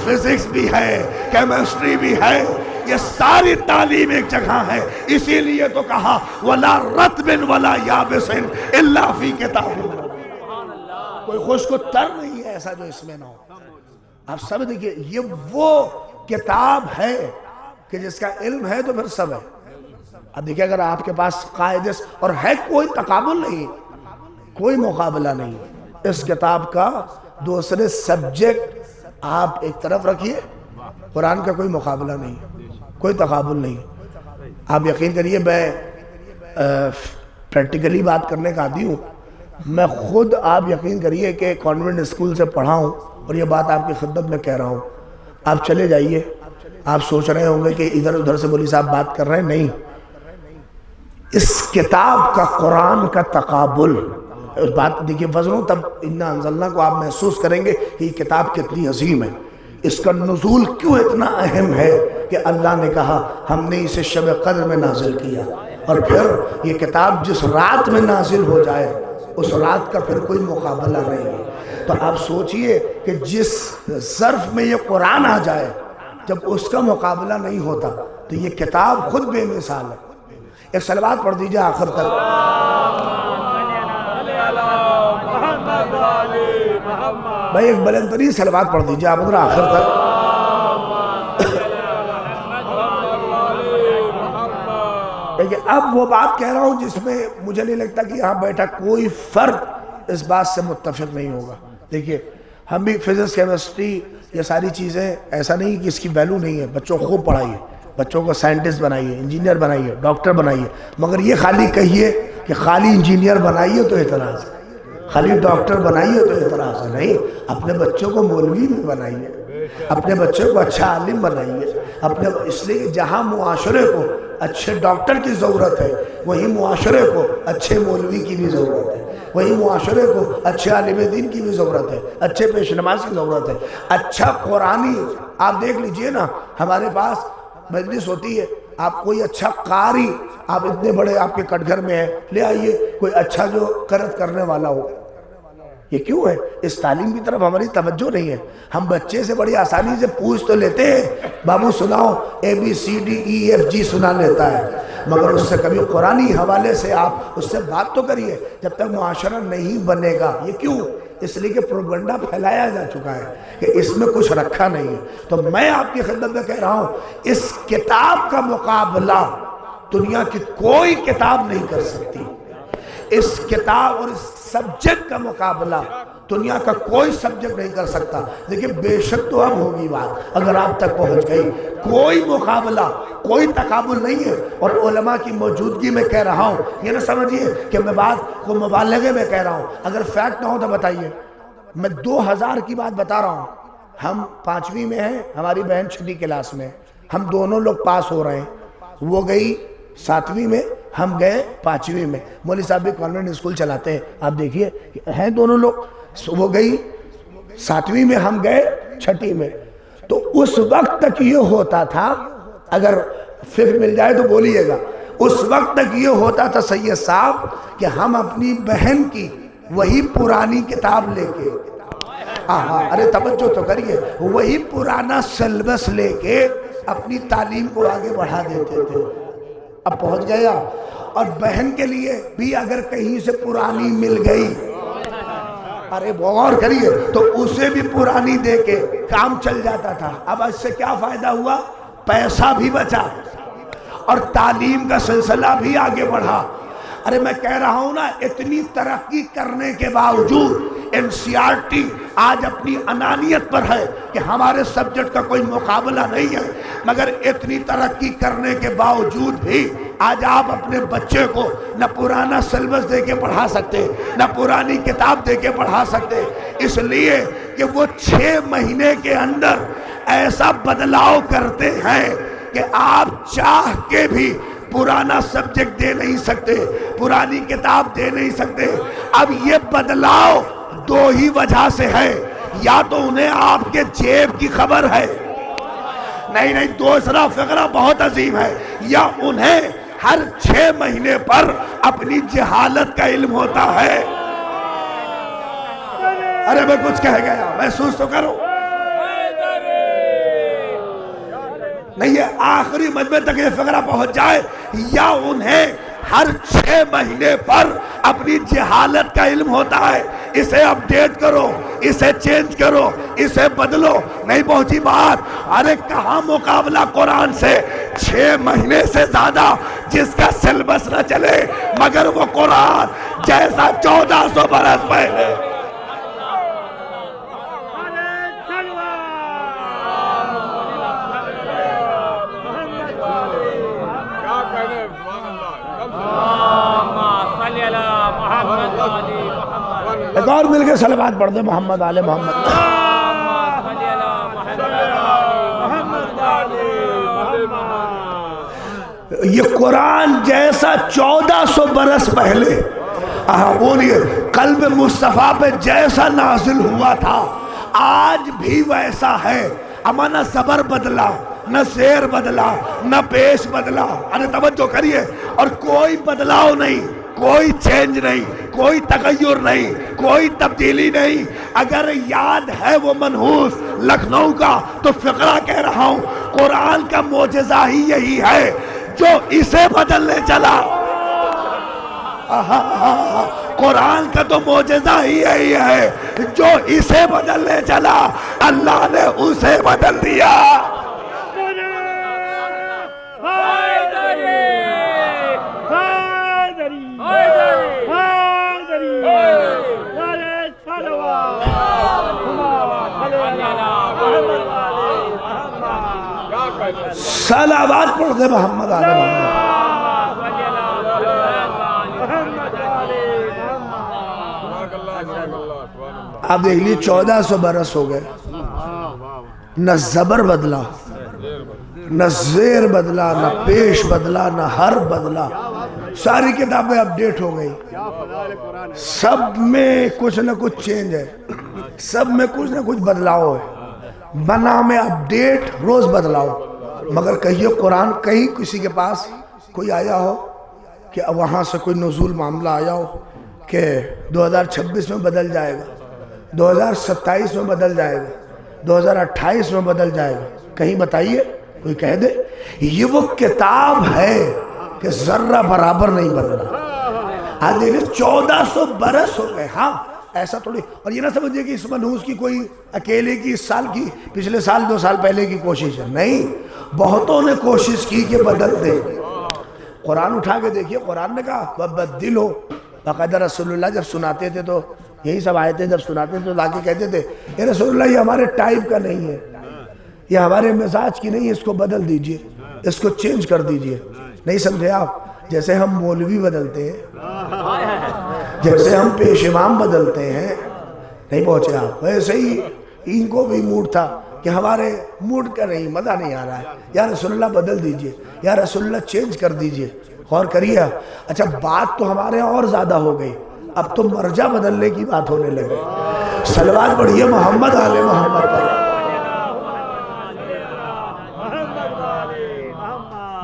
فزکس بھی ہے، کیمسٹری بھی ہے، یہ ساری تعلیم ایک جگہ ہے، اسی لیے تو کہا وَلَا رَطْبٍ وَلَا يَابِسٍ إِلَّا فِي كِتَابٍ۔ کوئی خشک و تر نہیں ہے ایسا جو اس میں نہ ہو۔ آپ سب دیکھئے، یہ وہ کتاب ہے کہ جس کا علم ہے تو پھر سب ہے۔ اب دیکھیں اگر آپ کے پاس قاعدے اور ہے، کوئی تقابل نہیں، کوئی مقابلہ نہیں، اس کتاب کا دوسرے سبجیکٹ آپ ایک طرف رکھیے، قرآن کا کوئی مقابلہ نہیں، کوئی تقابل نہیں۔ آپ یقین کریے میں پریکٹیکلی بات کرنے کا عادی ہوں، میں خود آپ یقین کریے کہ کانوینٹ اسکول سے پڑھا ہوں اور یہ بات آپ کی خدمت میں کہہ رہا ہوں۔ آپ چلے جائیے، آپ سوچ رہے ہوں گے کہ ادھر ادھر سے مولوی صاحب بات کر رہے ہیں، نہیں، اس کتاب کا قرآن کا تقابل، اس بات دیکھیے فضلوں تب اِنَّا انزلنا کو آپ محسوس کریں گے کہ یہ کتاب کتنی عظیم ہے، اس کا نزول کیوں اتنا اہم ہے کہ اللہ نے کہا ہم نے اسے شب قدر میں نازل کیا، اور پھر یہ کتاب جس رات میں نازل ہو جائے اس رات کا پھر کوئی مقابلہ نہیں ہے۔ تو آپ سوچئے کہ جس ظرف میں یہ قرآن آ جائے جب اس کا مقابلہ نہیں ہوتا تو یہ کتاب خود بے مثال ہے۔ ایک صلوات پڑھ دیجئے آخر تک، بھائی ایک بلند ترین صلوات پڑھ دیجئے آپ ادھر آخر تک۔ لیکن اب وہ بات کہہ رہا ہوں جس میں مجھے نہیں لگتا کہ یہاں بیٹھا کوئی فرد اس بات سے متفق نہیں ہوگا۔ دیکھیے ہم بھی فزکس کیمسٹری یہ ساری چیزیں ایسا نہیں کہ اس کی ویلیو نہیں ہے، بچوں کو خوب پڑھائیے، بچوں کو سائنٹسٹ بنائیے، انجینئر بنائیے، ڈاکٹر بنائیے، مگر یہ خالی کہیے کہ خالی انجینئر بنائیے تو اعتراض ہے، خالی ڈاکٹر بنائیے تو اعتراض ہے، نہیں، اپنے بچوں کو مولوی بھی بنائیے، اپنے بچوں کو اچھا عالم بنائیے، اس لیے کہ جہاں معاشرے کو اچھے ڈاکٹر کی ضرورت ہے وہی معاشرے کو اچھے مولوی کی بھی ضرورت ہے، وہی معاشرے کو اچھے عالم دین کی بھی ضرورت ہے، اچھے پیش نماز کی ضرورت ہے، اچھا قرآنی۔ آپ دیکھ لیجئے نا، ہمارے پاس مجلس ہوتی ہے، آپ کوئی اچھا قاری، آپ اتنے بڑے آپ کے کٹ گھر میں ہیں، لے آئیے کوئی اچھا جو قرأت کرنے والا ہو۔ یہ کیوں ہے؟ اس تعلیم کی طرف ہماری توجہ نہیں ہے۔ ہم بچے سے بڑی آسانی سے پوچھ تو لیتے ہیں، بابو سناؤ ABCDEFG سنا لیتا ہے، مگر اس سے کبھی قرآنی حوالے سے آپ اس سے بات تو کریے، جب تک معاشرہ نہیں بنے گا۔ یہ کیوں؟ اس لیے کہ پروپیگنڈا پھیلایا جا چکا ہے کہ اس میں کچھ رکھا نہیں ہے۔ تو میں آپ کی خدمت میں کہہ رہا ہوں، اس کتاب کا مقابلہ دنیا کی کوئی کتاب نہیں کر سکتی، اس کتاب اور اس سبجیکٹ کا مقابلہ دنیا کا کوئی سبجیکٹ نہیں کر سکتا۔ لیکن بے شک تو اب ہوگی بات، اگر آپ تک پہنچ گئی، کوئی مقابلہ، کوئی تقابل نہیں ہے۔ اور علماء کی موجودگی میں کہہ رہا ہوں، یہ نہ سمجھیے کہ میں بات کو مبالغے میں کہہ رہا ہوں، اگر فیکٹ نہ ہو تو بتائیے۔ میں 2000 کی بات بتا رہا ہوں، ہم 5ویں میں ہیں، ہماری بہن 6ٹھی کلاس میں، ہم دونوں لوگ پاس ہو رہے ہیں، وہ گئی 7ویں میں، ہم گئے 5ویں میں۔ مولوی صاحب بھی کانوینٹ اسکول چلاتے ہیں، آپ دیکھیے ہیں دونوں لوگ، وہ گئی 7ویں میں، ہم گئے 6ٹھی میں۔ تو اس وقت تک یہ ہوتا تھا، اگر فکر مل جائے تو بولیے گا، اس وقت تک یہ ہوتا تھا سید صاحب کہ ہم اپنی بہن کی وہی پرانی کتاب لے کے ارے توجہ تو کریے، وہی پرانا سلیبس لے کے اپنی تعلیم کو آگے بڑھا دیتے تھے۔ اب پہنچ گیا، اور بہن کے لیے بھی اگر کہیں سے پرانی مل گئی، ارے غور کریے، تو اسے بھی پرانی دے کے کام چل جاتا تھا۔ اب اس سے کیا فائدہ ہوا؟ پیسہ بھی بچا اور تعلیم کا سلسلہ بھی آگے بڑھا۔ ارے میں کہہ رہا ہوں نا، اتنی ترقی کرنے کے باوجود NCERT آج اپنی انانیت پر ہے کہ ہمارے سبجیکٹ کا کوئی مقابلہ نہیں ہے، مگر اتنی ترقی کرنے کے باوجود بھی آج آپ اپنے بچے کو نہ پرانا سلیبس دے کے پڑھا سکتے، نہ پرانی کتاب دے کے پڑھا سکتے، اس لیے کہ وہ 6 مہینے کے اندر ایسا بدلاؤ کرتے ہیں کہ آپ چاہ کے بھی پرانا سبجیکٹ دے نہیں سکتے، پرانی کتاب دے نہیں سکتے۔ اب یہ بدلاؤ 2 ہی وجہ سے ہے، یا تو انہیں آپ کے جیب کی خبر ہے، نہیں دوسرا فقرہ بہت عظیم ہے، یا انہیں ہر 6 مہینے پر اپنی جہالت کا علم ہوتا ہے۔ ارے میں کچھ کہہ گیا، محسوس تو کرو نہیں، یہ آخری مجمع تک یہ فقرہ پہنچ جائے، یا انہیں ہر 6 مہینے پر اپنی جہالت کا علم ہوتا ہے، اسے اپڈیٹ کرو، اسے چینج کرو، اسے بدلو، نہیں پہنچی بات؟ ارے کہاں مقابلہ قرآن سے؟ 6 مہینے سے زیادہ جس کا سلیبس نہ چلے، مگر وہ قرآن جیسا 1400 برس پہلے۔ ایک اور مل کے صلوات پڑھ دے، محمد آل محمد۔ یہ قرآن جیسا 1400 برس پہلے بولیے قلب مصطفیٰ پہ جیسا نازل ہوا تھا، آج بھی ویسا ہے۔ اما نہ صبر بدلا، نہ زیر بدلا، نہ پیش بدلا، ارے توجہ کریے، اور کوئی بدلاؤ نہیں، کوئی چینج نہیں، کوئی تغیر نہیں، کوئی تبدیلی نہیں۔ اگر یاد ہے وہ منحوس لکھنؤ کا تو فقرہ کہہ رہا ہوں، قرآن کا معجزہ ہی یہی ہے جو اسے بدلنے چلا۔ قرآن کا تو معجزہ ہی یہی ہے جو اسے بدلنے چلا، اللہ نے اسے بدل دیا۔ صلوات پڑھ دے محمد آل محمد۔ آپ دیکھ لیے 1400 برس ہو گئے، نہ زبر بدلا، نہ زیر بدلا، نہ پیش بدلا، نہ حرف بدلا، ساری کتابیں اپڈیٹ ہو گئی، سب میں کچھ نہ کچھ چینج ہے، سب میں کچھ نہ کچھ بدلاؤ ہے، بنا میں اپڈیٹ، روز بدلاؤ۔ مگر کہیے قرآن کہیں کسی کے پاس کوئی آیا ہو کہ وہاں سے کوئی نزول معاملہ آیا ہو کہ 2026 میں بدل جائے گا، 2027 میں بدل جائے گا، 2028 میں بدل جائے گا؟ کہیں بتائیے، کوئی کہہ دے؟ یہ وہ کتاب ہے کہ ذرہ برابر نہیں بدلا۔ آج دیکھیں 1400 برس ہو گئے، ہاں ایسا تھوڑی، اور یہ نہ سمجھے کہ اس منحوس کی کوئی اکیلے کی اس سال کی، پچھلے سال 2 سال پہلے کی کوشش ہے، نہیں، بہتوں نے کوشش کی کہ بدل دے۔ قرآن اٹھا کے دیکھیے، قرآن نے کہا وَبَدِّلْهُ، باقاعدہ رسول اللہ جب سناتے تھے تو یہی سب آیتیں جب سناتے تھے تو لاکے کہتے تھے اے رسول اللہ یہ ہمارے ٹائپ کا نہیں ہے، یہ ہمارے مزاج کی نہیں ہے، اس کو بدل دیجئے، اس کو چینج کر دیجئے۔ نہیں سمجھے آپ؟ جیسے ہم مولوی بدلتے ہیں، جیسے ہم پیش امام بدلتے ہیں، نہیں پہنچے آپ؟ ویسے ہی ان کو بھی موڈ تھا کہ ہمارے موڈ کا نہیں، مزہ نہیں آ رہا ہے، یا رسول اللہ بدل دیجئے، یا رسول اللہ چینج کر دیجئے۔ غور کریے۔ اچھا بات تو ہمارے اور زیادہ ہو گئی، اب تو مرجع بدلنے کی بات ہونے لگے۔ صلوات پڑھیے محمد آل محمد پر۔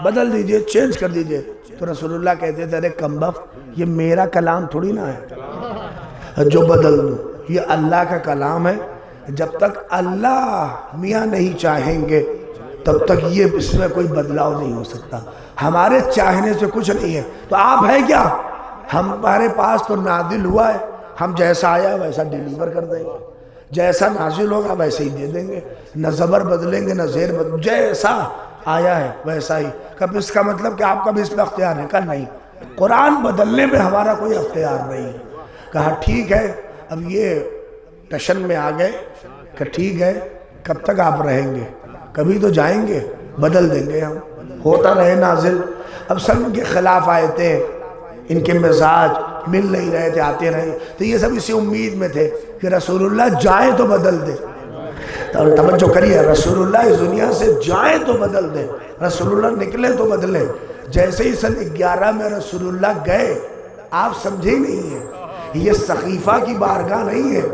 بدل دیجئے، چینج کر دیجئے۔ تو رسول اللہ کہتے تھے ارے کمبخت یہ میرا کلام تھوڑی نہ ہے جو بدل دوں، یہ اللہ کا کلام ہے، جب تک اللہ میاں نہیں چاہیں گے تب تک یہ اس میں کوئی بدلاؤ نہیں ہو سکتا، ہمارے چاہنے سے کچھ نہیں ہے۔ تو آپ ہے کیا؟ ہمارے پاس تو نازل ہوا ہے، ہم جیسا آیا ویسا ڈیلیور کر دیں گے، جیسا نازل ہوگا ویسے ہی دے دیں گے، نہ زبر بدلیں گے نہ زیر بدلیں گے، جیسا آیا ہے ویسا ہی۔ کب اس کا مطلب کہ آپ کا بھی اس میں اختیار ہے؟ کہا نہیں، قرآن بدلنے میں ہمارا کوئی اختیار نہیں۔ کہا ٹھیک ہے، اب یہ ٹشن میں آ گئے کہ ٹھیک ہے کب تک آپ رہیں گے؟ کبھی تو جائیں گے، بدل دیں گے ہم، ہوتا رہے نازل۔ اب سب ان کے خلاف آئے تھے، ان کے مزاج مل نہیں رہے تھے، آتے رہے، تو یہ سب اسی امید میں تھے کہ رسول اللہ جائیں تو بدل دے۔ توجہ کریے، رسول اللہ اس دنیا سے جائیں تو بدل دے، رسول اللہ نکلے تو بدلے۔ جیسے ہی سن 11 میں رسول اللہ گئے، آپ سمجھے ہی نہیں ہے یہ سقیفہ کی بارگاہ نہیں ہے۔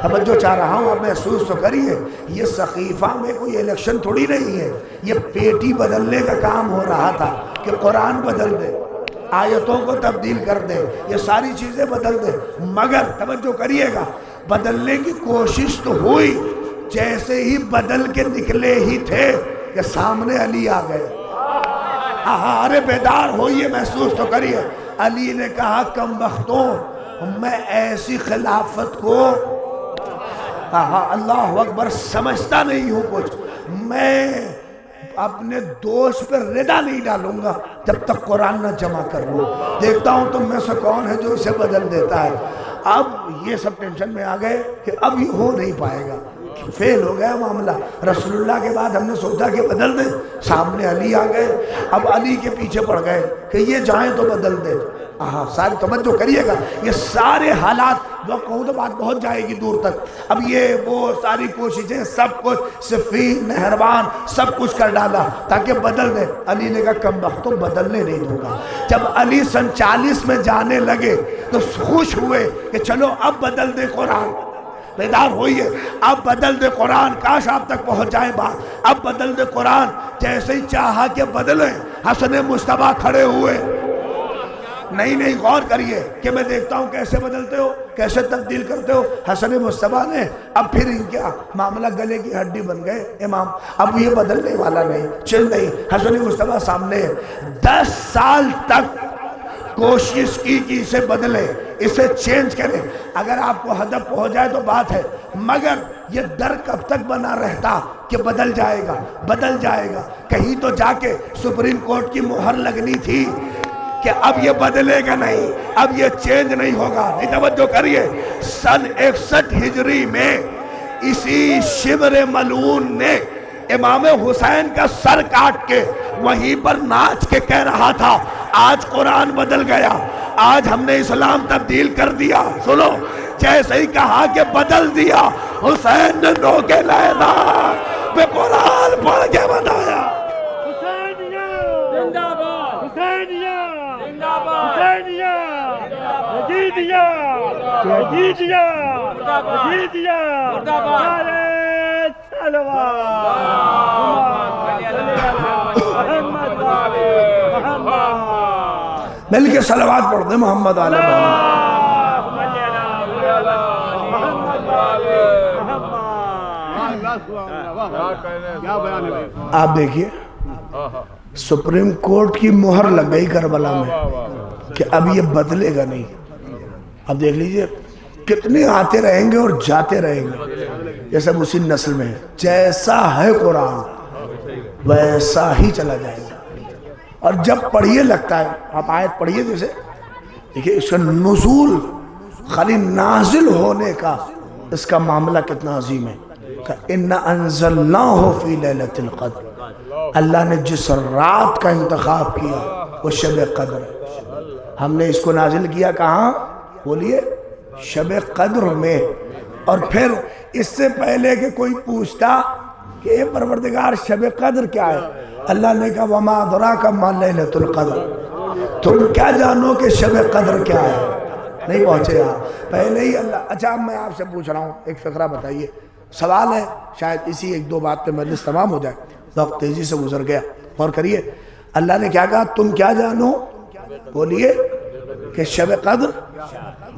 توجہ چاہ رہا ہوں، آپ محسوس تو کریے، یہ سقیفہ میں کوئی الیکشن تھوڑی نہیں ہے، یہ پیٹی بدلنے کا کام ہو رہا تھا کہ قرآن بدل دے، آیتوں کو تبدیل کر دے، یہ ساری چیزیں بدل دے۔ مگر توجہ کریے گا، بدلنے کی کوشش تو ہوئی، جیسے ہی بدل کے نکلے ہی تھے کہ سامنے علی آ گئے۔ ارے بیدار ہوئیے، محسوس تو کریے۔ علی نے کہا کم بختوں، میں ایسی خلافت کو اللہ اکبر سمجھتا نہیں ہوں کچھ، میں اپنے دوست پر ردا نہیں ڈالوں گا جب تک قرآن نہ جمع کر لوں، دیکھتا ہوں تم میں سے کون ہے جو اسے بدل دیتا ہے۔ اب یہ سب ٹینشن میں آ گئے کہ اب یہ ہو نہیں پائے گا، فیل ہو گیا معاملہ۔ رسول اللہ کے بعد ہم نے سوچا کہ بدل دیں، سامنے علی آ گئے، اب علی کے پیچھے پڑ گئے کہ یہ جائیں تو بدل دیں۔ ساری توجہ کریے گا، یہ سارے حالات جو کہوں تو بات پہنچ جائے گی دور تک۔ اب یہ وہ ساری کوششیں، سب کچھ صفین مہربان سب کچھ کر ڈالا تاکہ بدل دے۔ علی نے کہا کم بختوں بدلنے نہیں دوں گا۔ جب علی سن 40 میں جانے لگے تو خوش ہوئے کہ چلو اب بدل دے قرآن، بیدار ہوئیے، اب بدل دے قرآن، کاش آپ تک پہنچ جائے بات، اب بدل دے قرآن۔ جیسے ہی چاہا کہ بدلیں، حسن مصطفیٰ کھڑے ہوئے۔ نہیں غور کریے کہ میں دیکھتا ہوں کیسے بدلتے ہو، کیسے تبدیل کرتے ہو۔ حسن مصطفیٰ نے اب پھر ان کیا معاملہ گلے کی ہڈی بن گئے امام، اب یہ بدلنے والا نہیں، چل نہیں۔ حسن مصطفیٰ سامنے 10 سال تک کوشش کی کہ اسے بدلے، اسے چینج کرے، اگر آپ کو ہدف پہنچ جائے تو بات ہے، مگر یہ ڈر کب تک بنا رہتا کہ بدل جائے گا بدل جائے گا۔ کہیں تو جا کے سپریم کورٹ کی مہر لگنی تھی کہ اب یہ بدلے گا نہیں، اب یہ چینج نہیں ہوگا۔ نہیں توجہ کریے، سن 61 ہجری میں اسی شبر ملعون نے امام حسین کا سر کاٹ کے وہیں پر ناچ کے کہہ رہا تھا آج قرآن بدل گیا، آج ہم نے اسلام تبدیل کر دیا۔ سنو، جیسے ہی کہا کہ بدل دیا، حسین نے روکے لینا پہ قرآن پڑھ کے بتایا مل کے صلوات پڑھ دیں محمد علی محمد۔ آپ دیکھیے سپریم کورٹ کی مہر لگ گئی کربلا میں کہ اب یہ بدلے گا نہیں۔ اب دیکھ لیجئے کتنے آتے رہیں گے اور جاتے رہیں گے، یہ سب اسی نسل میں ہے۔ جیسا ہے قرآن ویسا ہی چلا جائے گا، اور جب پڑھیے لگتا ہے، آپ آیت پڑھیے جیسے دیکھیے اس کا نزول، خالی نازل ہونے کا اس کا معاملہ کتنا عظیم ہے کہ اِنَّا أَنزَلْنَاهُ فِي لَيْلَةِ الْقَدْرِ، اللہ نے جس رات کا انتخاب کیا وہ شب قدر ہے۔ ہم نے اس کو نازل کیا کہاں؟ بولیے شب قدر میں۔ اور پھر اس سے پہلے کہ کوئی پوچھتا کہ اے پروردگار شب قدر کیا ہے، اللہ نے کہا وَمَا أَدْرَاكَ مَا لَيْلَةُ الْقَدْرِ، تم کیا جانو کہ شب قدر کیا ہے؟ نہیں پہنچے آپ پہلے ہی اللہ۔ اچھا میں آپ سے پوچھ رہا ہوں ایک فقرہ بتائیے، سوال ہے، شاید اسی ایک دو بات پہ مجلس تمام ہو جائے، وقت تیزی سے گزر گیا، غور کریے۔ اللہ نے کیا کہا؟ تم کیا جانو؟ بولیے کہ شب قدر.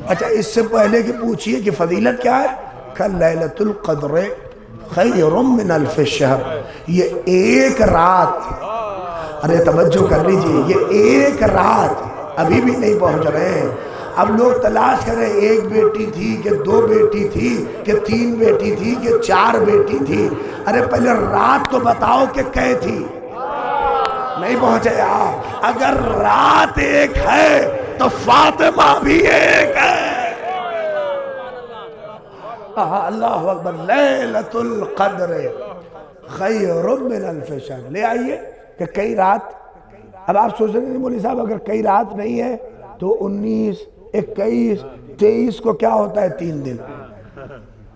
اچھا اس سے پہلے کہ پوچھئے کہ فضیلت کیا ہے؟ کل لیلۃ القدر خیر من الف شہر. یہ ایک رات، ارے توجہ کر لیجئے، یہ ایک رات ابھی بھی نہیں پہنچ رہے ہیں. اب لوگ تلاش کریں ایک بیٹی تھی کہ دو بیٹی تھی کہ تین بیٹی تھی کہ چار بیٹی تھی. ارے پہلے رات تو بتاؤ کہ کئے تھی. نہیں پہنچے آپ. اگر رات ایک ہے تو فاطمہ بھی ایک ہے. اللہ اکبر. لیلۃ القدر خیر من الف شہر. لے آئیے کہ کئی رات. اب آپ سوچ رہے ہیں مولوی صاحب اگر کئی رات نہیں ہے تو 19 21 23 کو کیا ہوتا ہے؟ 3 دن.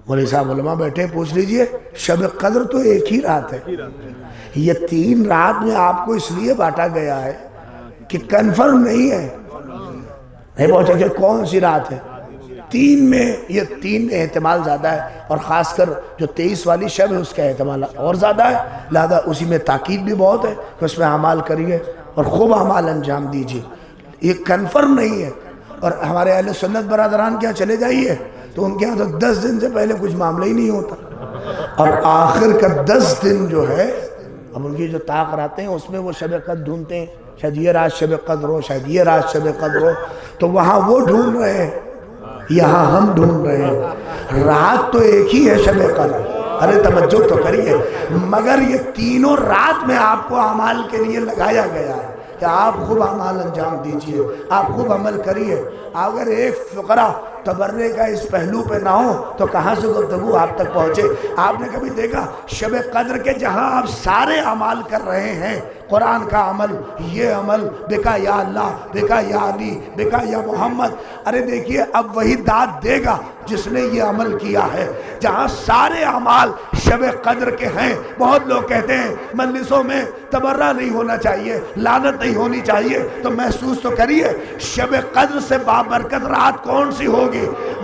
مولوی صاحب علماء بیٹھے پوچھ لیجئے. شب قدر تو ایک ہی رات ہے. یہ 3 رات میں آپ کو اس لیے بانٹا گیا ہے کہ کنفرم نہیں ہے، نہیں پہنچا کہ کون سی رات ہے. 3 میں یہ 3 میں احتمال زیادہ ہے، اور خاص کر جو 23 والی شب ہے اس کا احتمال اور زیادہ ہے. لہذا اسی میں تاکید بھی بہت ہے کہ اس میں اعمال کریے اور خوب اعمال انجام دیجیے. یہ کنفرم نہیں ہے. اور ہمارے اہل سنت برادران کیا چلے جائیے تو ان کے یہاں تو 10 دن سے پہلے کچھ معاملہ ہی نہیں ہوتا، اور آخر کا 10 دن جو ہے اب ان کی جو طاق رہتے ہیں اس میں وہ شب قدر ڈھونڈتے ہیں. شاید یہ رات شب قدر ہو، شاید یہ رات شب قدر ہو. تو وہاں وہ ڈھونڈ رہے ہیں، یہاں ہم ڈھونڈ رہے ہیں. رات تو ایک ہی ہے شب قدر. ارے توجہ تو کریے. مگر یہ تینوں رات میں آپ کو اعمال کے لیے لگایا گیا ہے کہ آپ خوب اعمال انجام دیجئے، آپ خوب عمل کریے. اگر ایک فقرہ تبرے کا اس پہلو پہ نہ ہو تو کہاں سے گفتگو آپ تک پہنچے. آپ نے کبھی دیکھا شب قدر کے جہاں آپ سارے اعمال کر رہے ہیں، قرآن کا عمل، یہ عمل، بکا یا اللہ، بکا یا علی، بکا یا محمد. ارے دیکھیے اب وہی داد دے گا جس نے یہ عمل کیا ہے. جہاں سارے اعمال شب قدر کے ہیں. بہت لوگ کہتے ہیں مجلسوں میں تبرہ نہیں ہونا چاہیے، لعنت نہیں ہونی چاہیے. تو محسوس تو کریے شب قدر سے بابرکت رات کون سی ہوگی.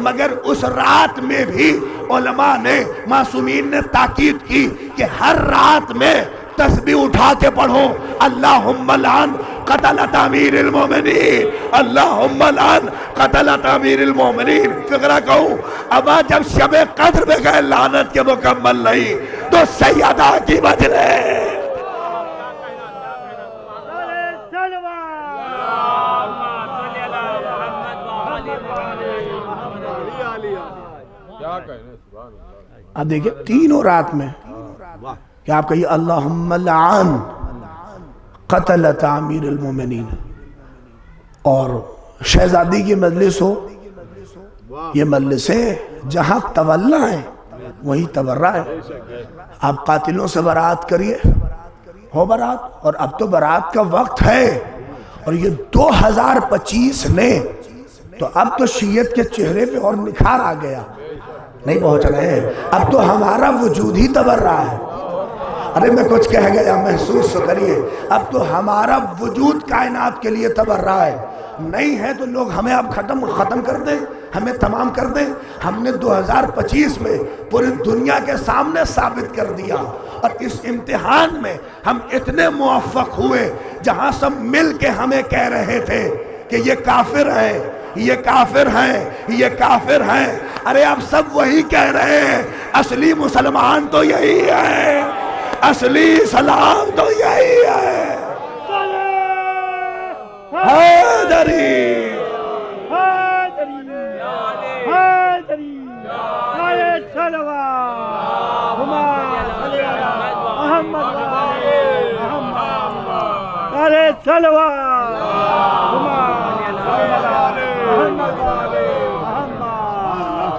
مگر اس رات میں بھی علماء نے، معصومین نے تاکید کی کہ ہر رات میں تسبیح اٹھا کے پڑھو اللہم لعن قتلۃ امیر المومنین، اللہم لعن قتلۃ امیر المومنین. فقرہ کہوں ابا جب شب قدر میں گئے لعنت کے مکمل نہیں تو سیدہ کی مجلس. اب دیکھیں تینوں رات میں کہ آپ کہیے اللہم لعن قتلۃ امیر المومنین، اور شہزادی کی مجلس ہو. یہ مجلسیں جہاں تولا ہے وہی تبرہ ہے. آپ قاتلوں سے برات کریے، ہو برات. اور اب تو برات کا وقت ہے، اور یہ 2025 نے تو اب تو شیعت کے چہرے پہ اور نکھار آ گیا. نہیں پہنچ رہے ہیں. اب تو ہمارا وجود ہی تبرہ ہے. ارے میں کچھ کہہ گیا، محسوس تو کریے. اب تو ہمارا وجود کائنات کے لیے تبرہ ہے. نہیں ہے تو لوگ ہمیں اب ختم کر دیں، ہمیں تمام کر دیں. ہم نے 2025 میں پوری دنیا کے سامنے ثابت کر دیا. اور اس امتحان میں ہم اتنے موفق ہوئے جہاں سب مل کے ہمیں کہہ رہے تھے کہ یہ کافر ہیں، یہ کافر ہیں، یہ کافر ہیں. ارے اب سب وہی کہہ رہے ہیں اصلی مسلمان تو یہی ہے، اصلی اسلام تو یہی ہے. حیدری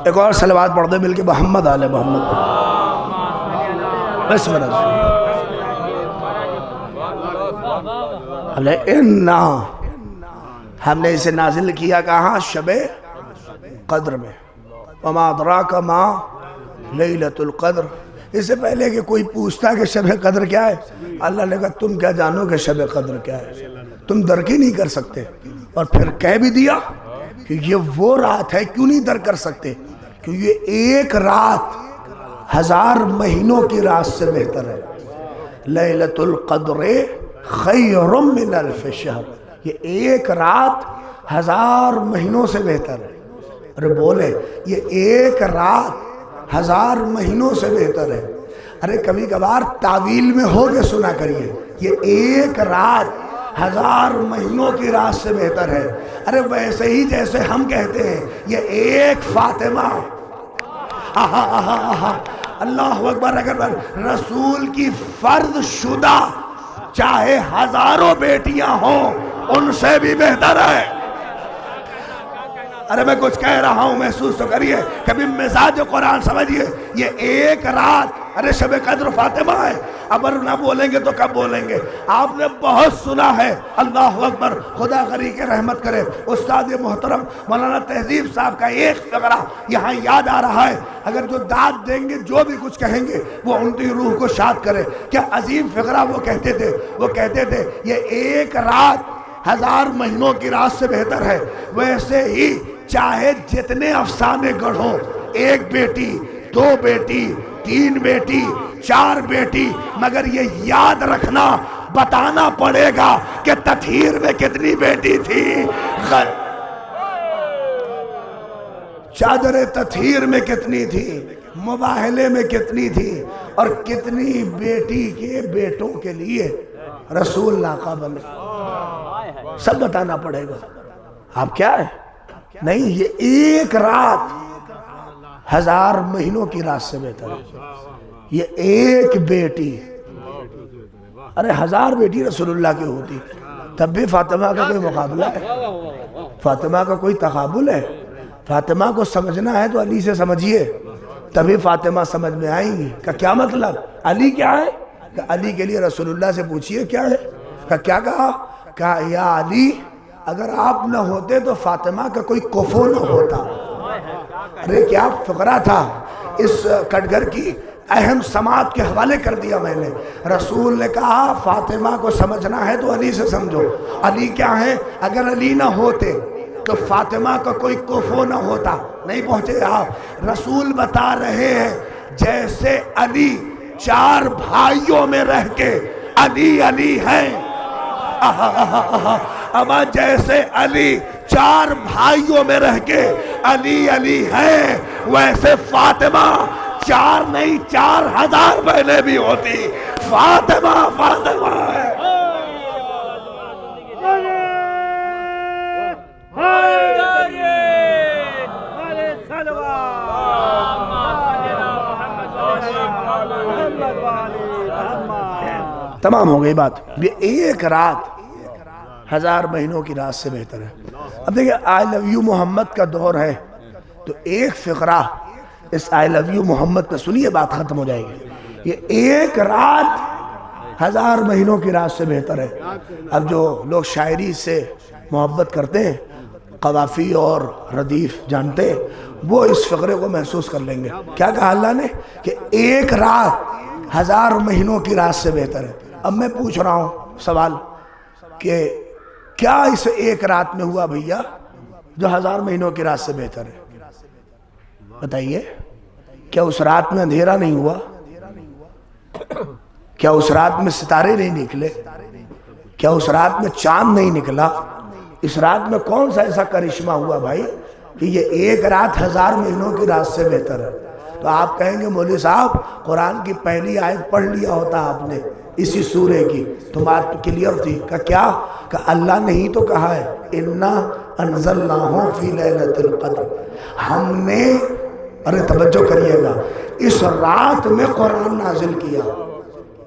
ایک اور صلوات پڑھ دے مل کے محمد آل محمد. بس ہم نے اسے نازل کیا کہاں؟ شب قدر میں. وما ادراک ما لیلۃ القدر. اس سے پہلے کہ کوئی پوچھتا کہ شب قدر کیا ہے، اللہ نے کہا تم کیا جانو کہ شب قدر کیا ہے؟ تم درک ہی نہیں کر سکتے. اور پھر کہہ بھی دیا کہ یہ وہ رات ہے. کیوں نہیں درک کر سکتے؟ کہ یہ ایک رات 1000 مہینوں کی رات سے بہتر ہے. لیلۃ القدر خیر من الف شہر، یہ ایک رات 1000 مہینوں سے بہتر ہے۔ ارے بولے یہ ایک رات 1000 مہینوں سے بہتر ہے۔ ارے کبھی کبھار تعویل میں ہو کے سنا کریے، یہ ایک رات 1000 مہینوں کی رات سے بہتر ہے۔ ارے ویسے ہی جیسے ہم کہتے ہیں یہ ایک فاطمہ، اللہ اکبر، اگر رسول کی فرض شدہ چاہے ہزاروں بیٹیاں ہوں ان سے بھی بہتر ہے۔ ارے میں کچھ کہہ رہا ہوں، محسوس تو کریے، کبھی مزاج قرآن سمجھیے۔ یہ ایک رات، ارے شب قدر فاطمہ ہے، ابر نہ بولیں گے تو کب بولیں گے؟ آپ نے بہت سنا ہے، اللہ اکبر، خدا غری کے رحمت کرے۔ استاد محترم مولانا تہذیب صاحب کا ایک فقرہ یہاں یاد آ رہا ہے، اگر جو داد دیں گے، جو بھی کچھ کہیں گے، وہ ان کی روح کو شاد کرے۔ کیا عظیم فقرہ وہ کہتے تھے یہ ایک رات 1000 مہینوں کی رات سے بہتر ہے۔ ویسے ہی چاہے جتنے افسانے گڑھوں، 1 بیٹی، 2 بیٹی، 3 بیٹی، 4 بیٹی، مگر یہ یاد رکھنا، بتانا پڑے گا کہ تطہیر میں کتنی بیٹی تھی، چادر تطہیر میں کتنی تھی، مباہلے میں کتنی تھی، اور کتنی بیٹی کے بیٹوں کے لیے رسول ناقہ بنے، سب بتانا پڑے گا۔ آپ کیا ہے؟ نہیں، یہ ایک رات 1000 مہینوں کی رات سے بہتر ہے۔ یہ ایک بیٹی، ارے 1000 بیٹی رسول اللہ کی ہوتی تب بھی فاطمہ کا کوئی مقابلہ ہے؟ فاطمہ کا کوئی تقابل ہے؟ فاطمہ کو سمجھنا ہے تو علی سے سمجھیے، تبھی فاطمہ سمجھ میں آئیں گی۔ کہ کیا مطلب؟ علی کیا ہے؟ کہ علی کے لیے رسول اللہ سے پوچھئے کیا ہے؟ کہ کیا کہا؟ کہا یا علی، اگر آپ نہ ہوتے تو فاطمہ کا کوئی کفو نہ ہوتا۔ ارے کیا فقرہ تھا، اس کٹگر کی اہم سماعت کے حوالے کر دیا میں نے۔ رسول نے کہا فاطمہ کو سمجھنا ہے تو علی سے سمجھو۔ علی کیا ہے؟ اگر علی نہ ہوتے تو فاطمہ کا کوئی کفو نہ ہوتا۔ نہیں پہنچے آپ؟ رسول بتا رہے ہیں جیسے علی 4 بھائیوں میں رہ کے علی علی ہیں، اما جیسے علی 4 بھائیوں میں رہ کے علی علی ہیں، ویسے فاطمہ 4 نہیں 4000 بہنیں بھی ہوتی، فاطمہ فاطمہ ہے۔ تمام ہو گئی بات۔ یہ ایک رات 1000 مہینوں کی رات سے بہتر ہے۔ اب دیکھیں آئی لو یو محمد کا دور ہے، تو ایک فقرہ اس آئی لو یو محمد پہ سنیے، بات ختم ہو جائے گی۔ یہ ایک رات 1000 مہینوں کی رات سے بہتر ہے۔ اب جو لوگ شاعری سے محبت کرتے ہیں، قوافی اور ردیف جانتے ہیں، وہ اس فقرے کو محسوس کر لیں گے۔ کیا کہا اللہ نے؟ کہ ایک رات 1000 مہینوں کی رات سے بہتر ہے۔ اب میں پوچھ رہا ہوں سوال کہ کیا اس ایک رات میں ہوا بھیا جو 1000 مہینوں کی رات سے بہتر ہے؟ بتائیے، کیا اس رات میں اندھیرا نہیں ہوا؟ کیا اس رات میں ستارے نہیں نکلے؟ کیا اس رات میں چاند نہیں نکلا؟ اس رات میں کون سا ایسا کرشمہ ہوا بھائی کہ یہ ایک رات 1000 مہینوں کی رات سے بہتر ہے؟ تو آپ کہیں گے مولوی صاحب قرآن کی پہلی آیت پڑھ لیا ہوتا آپ نے اسی سورے کی تو بات کلیئر تھی۔ کہ کیا؟ کہ اللہ نے ہی تو کہا ہے اِنَّا أَنزَلْنَاهُ فِي لَيْلَةِ الْقَدْرِ، ہم نے، ارے توجہ کریے گا، اس رات میں قرآن نازل کیا۔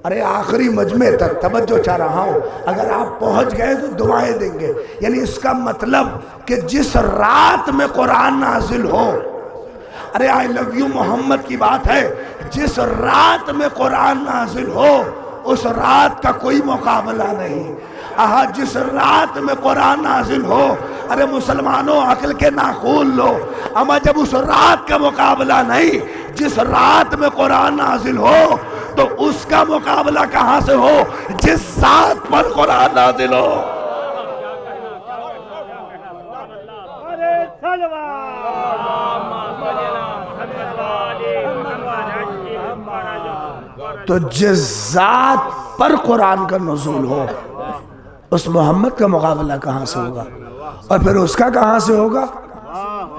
ارے آخری مجمع تک توجہ چاہ رہا ہوں، اگر آپ پہنچ گئے تو دعائیں دیں گے۔ یعنی اس کا مطلب کہ جس رات میں قرآن نازل ہو، ارے آئی لو یو محمد کی بات ہے، جس رات میں قرآن نازل ہو اس رات کا کوئی مقابلہ نہیں۔ جس رات میں قرآن نازل ہو، ارے مسلمانوں عقل کے ناخون لو، اما جب اس رات کا مقابلہ نہیں، جس رات میں قرآن نازل ہو تو اس کا مقابلہ کہاں سے ہو؟ جس ذات پر قرآن نازل ہو۔ تو جس ذات پر قرآن کا نزول ہو، اس محمد کا مقابلہ کہاں سے ہوگا؟ اور پھر اس کا کہاں سے ہوگا؟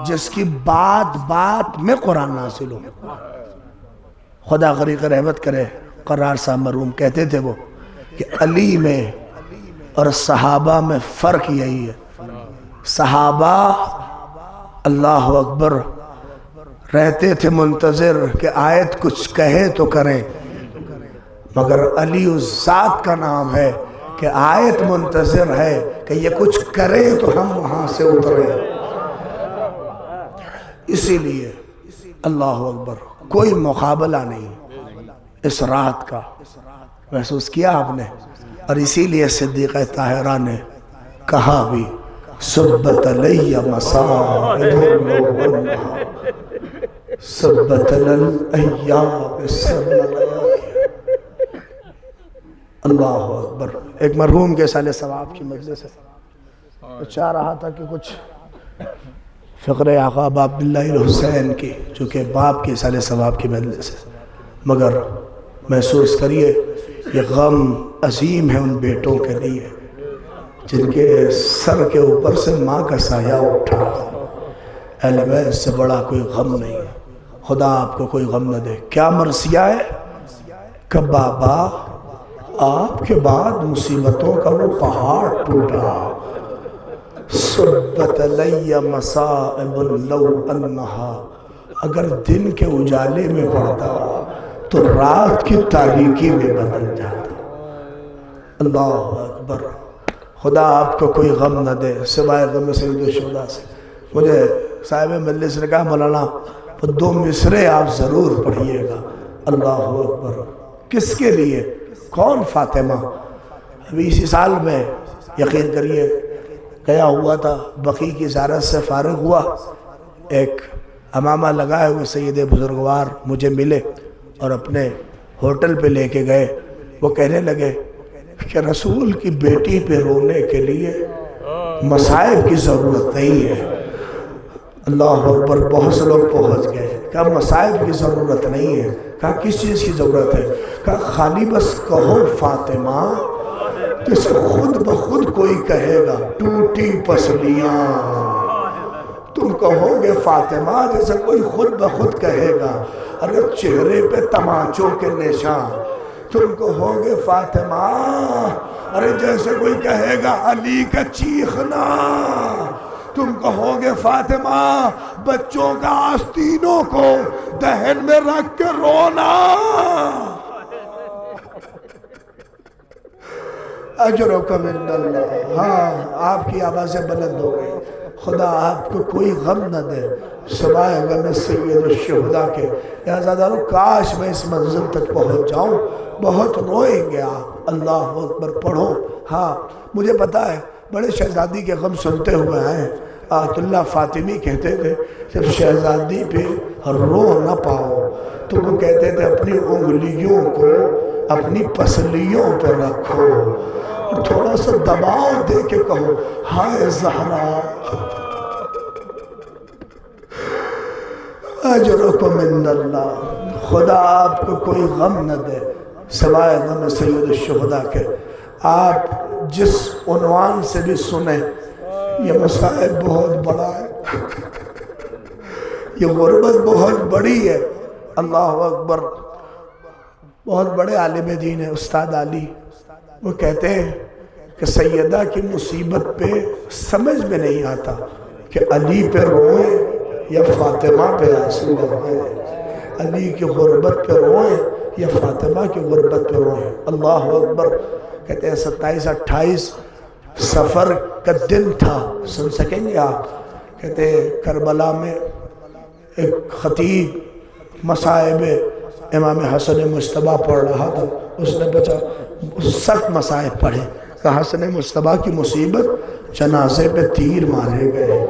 جس کی بات بات میں قرآن نازل ہو۔ خدا غریق رحمت کرے، قرار صاحب مرحوم کہتے تھے وہ کہ علی میں اور صحابہ میں فرق یہی ہے، صحابہ اللہ اکبر رہتے تھے منتظر کہ آیت کچھ کہے تو کریں، مگر علی اس ذات کا نام ہے کہ آیت منتظر ہے کہ یہ کچھ کرے تو ہم وہاں سے اتریں۔ اسی لیے اللہ اکبر کوئی مقابلہ نہیں اس رات کا، محسوس کیا آپ نے؟ اور اسی لیے صدیقہ طاہرہ نے کہا بھی سبت علی مصائب سبت الایام اللہ اکبر۔ ایک مرحوم کے سال ثواب کی مجلس ہے، تو چاہ رہا تھا کہ کچھ فقر آقا عبداللہ الحسین کی، چونکہ باپ کے سال ثواب کی مجلس ہے، مگر محسوس کریے یہ غم عظیم ہے ان بیٹوں کے لیے جن کے سر کے اوپر سے ماں کا سایہ اٹھا۔ اہل بیت سے بڑا کوئی غم نہیں ہے، خدا آپ کو کوئی غم نہ دے۔ کیا مرثیہ ہے کہ بابا آپ کے بعد مصیبتوں کا وہ پہاڑ ٹوٹا، سبت علی مصائب لو انہا، اگر دن کے اجالے میں پڑتا تو رات کی تاریکی میں بدل جاتا۔ اللہ اکبر، خدا آپ کو کوئی غم نہ دے سوائے غم سید الشہداء سے۔ مجھے صاحب مجلس نے کہا مولانا وہ 2 مصرے آپ ضرور پڑھیے گا۔ اللہ اکبر، کس کے لیے؟ کون؟ فاطمہ۔ ابھی اسی سال میں یقین کریے گیا ہوا تھا، بقیع کی زیارت سے فارغ ہوا، ایک امامہ لگائے ہوئے سید بزرگوار مجھے ملے اور اپنے ہوٹل پہ لے کے گئے۔ وہ کہنے لگے کہ رسول کی بیٹی پہ رونے کے لیے مصائب کی ضرورت نہیں ہے۔ اللہ اکبر، بہت سے لوگ پہنچ گئے، کہا مصائب کی ضرورت نہیں ہے۔ کہا کس چیز کی ضرورت ہے؟ کہا خالی بس کہو فاطمہ، جسے خود بخود کوئی کہے گا ٹوٹی پسلیاں، تم کہو گے فاطمہ جیسے کوئی خود بخود کہے گا، اگر چہرے پہ تماچوں کے نشان، تم کہو گے فاطمہ ارے جیسے کوئی کہے گا علی کا چیخنا، تم کہو گے فاطمہ بچوں کا آستینوں کو دہن میں رکھ کے رونا۔ اجرکم من اللہ۔ ہاں آپ کی آوازیں بلند ہو گئی، خدا آپ کو کوئی غم نہ دے سوائے غم سید الشہداء کے۔ یا زادارو کاش میں اس منزل تک پہنچ جاؤں، بہت روئیں گے آپ۔ اللہ اکبر پڑھو۔ ہاں مجھے پتا ہے بڑے شہزادی کے غم سنتے ہوئے ہیں، آیت اللہ فاطمی کہتے تھے جب شہزادی پہ رو نہ پاؤ تو وہ کہتے تھے اپنی انگلیوں کو اپنی پسلیوں پہ رکھو اور تھوڑا سا دباؤ دے کے کہو ہائے زہرا۔ اجرکم من اللہ۔ خدا آپ کو کوئی غم نہ دے سوائے غم سید الشہداء کے۔ آپ جس عنوان سے بھی سنیں یہ مصائب بہت بڑا ہے، یہ غربت بہت بڑی ہے۔ اللہ اکبر، بہت بڑے عالم دین ہیں استاد علی، وہ کہتے ہیں کہ سیدہ کی مصیبت پہ سمجھ میں نہیں آتا کہ علی پہ روئیں یا فاطمہ پہ آنسو بہائیں، علی کی غربت پہ روئیں یا فاطمہ کی غربت پہ روئیں۔ اللہ اکبر، کہتے ہیں 27-28 سفر کا دن تھا، سن سکیں گے آپ؟ کہتے ہیں کربلا میں ایک خطیب مصائب امام حسن مجتبیٰ پڑھ رہا تھا، اس نے بچا سخت مصائب پڑھے کہ حسن مجتبیٰ کی مصیبت جنازے پہ تیر مارے گئے،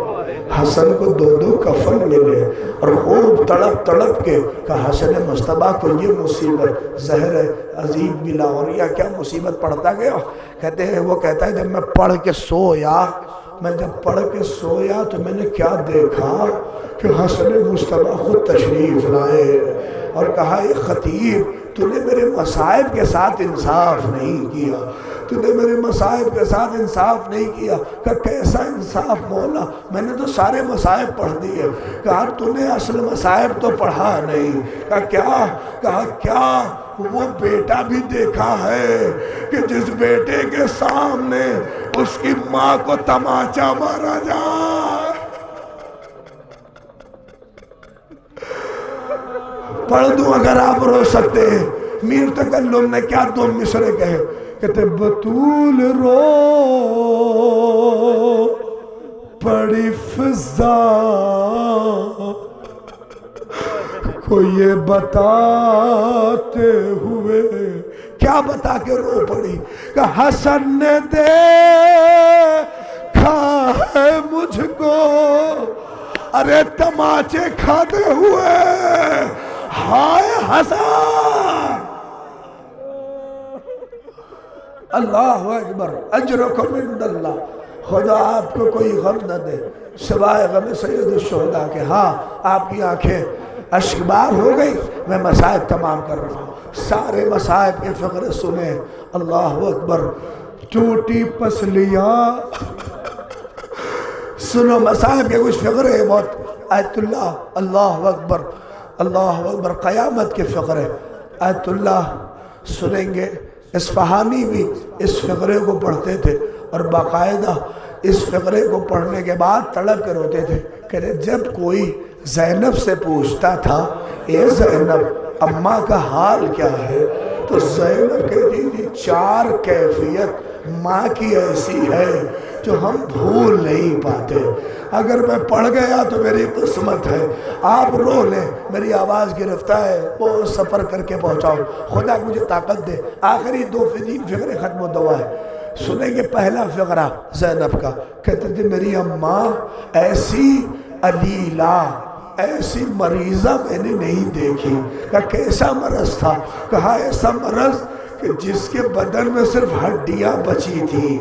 حسن کو 2 کفن ملے اور خوب تڑپ تڑپ کے کہ حسن مجتبیٰ کو یہ مصیبت زہر عظیم بلا اور یا کیا مصیبت پڑھتا گیا۔ کہتے ہیں وہ کہتا ہے جب میں پڑھ کے سویا، میں جب پڑھ کے سویا تو میں نے کیا دیکھا کہ حسن مجتبیٰ خود تشریف لائے اور کہا اے خطیب تو نے میرے مصائب کے ساتھ انصاف نہیں کیا، تو نے میرے مصائب کے ساتھ انصاف نہیں کیا۔ کہا کیسا انصاف مولا، میں نے تو سارے مصائب پڑھ دیے۔ کہا تو نے اصل مصائب تو پڑھا نہیں۔ کہا کیا؟ کہا کیا وہ بیٹا بھی دیکھا ہے کہ جس بیٹے کے سامنے اس کی ماں کو تماچا مارا جائے؟ پڑھ دوں اگر آپ رو سکتے ہیں۔ میر تکلم نے کیا دو مصرے کہے، کہتے بطول رو پڑی فضا کو یہ بتاتے ہوئے، کیا بتا کے رو پڑی؟ کہ حسن نے دیکھا ہے مجھ کو ارے تماچے کھاتے ہوئے، ہائے حسن۔ اللہ اکبر، اجرکم عند اللہ۔ خدا آپ کو کوئی غم نہ دے سوائے غم سید الشہداء کے۔ ہاں آپ کی آنکھیں اشکبار ہو گئی، میں مصائب تمام کر رہا ہوں، سارے مصائب کے فقرے سنیں۔ اللہ اکبر، ٹوٹی پسلیاں، سنو مصائب کے کچھ فقرے بہت آیت اللہ۔ اللہ اکبر، اللہ اکبر، قیامت کے فقرے آیت اللہ سنیں گے۔ اصفہانی بھی اس فقرے کو پڑھتے تھے اور باقاعدہ اس فقرے کو پڑھنے کے بعد تڑپ کر روتے تھے۔ کہتے جب کوئی زینب سے پوچھتا تھا اے زینب اماں کا حال کیا ہے، تو زینب کہتی تھی چار کیفیت ماں کی ایسی ہے جو ہم بھول نہیں پاتے، اگر میں پڑھ گیا تو میری قسمت ہے۔ آپ رو لیں، میری آواز گرفتہ ہے، وہ سفر کر کے پہنچاؤ، خدا مجھے طاقت دے۔ آخری دو فقرے ختم و دعا ہے، سنیں گے۔ پہلا فقرہ زینب کا، کہتے تھے میری اماں ایسی علیلہ، ایسی مریضہ میں نے نہیں دیکھی۔ کہا کیسا مرض تھا؟ کہا ایسا مرض کہ جس کے بدن میں صرف ہڈیاں بچی تھی،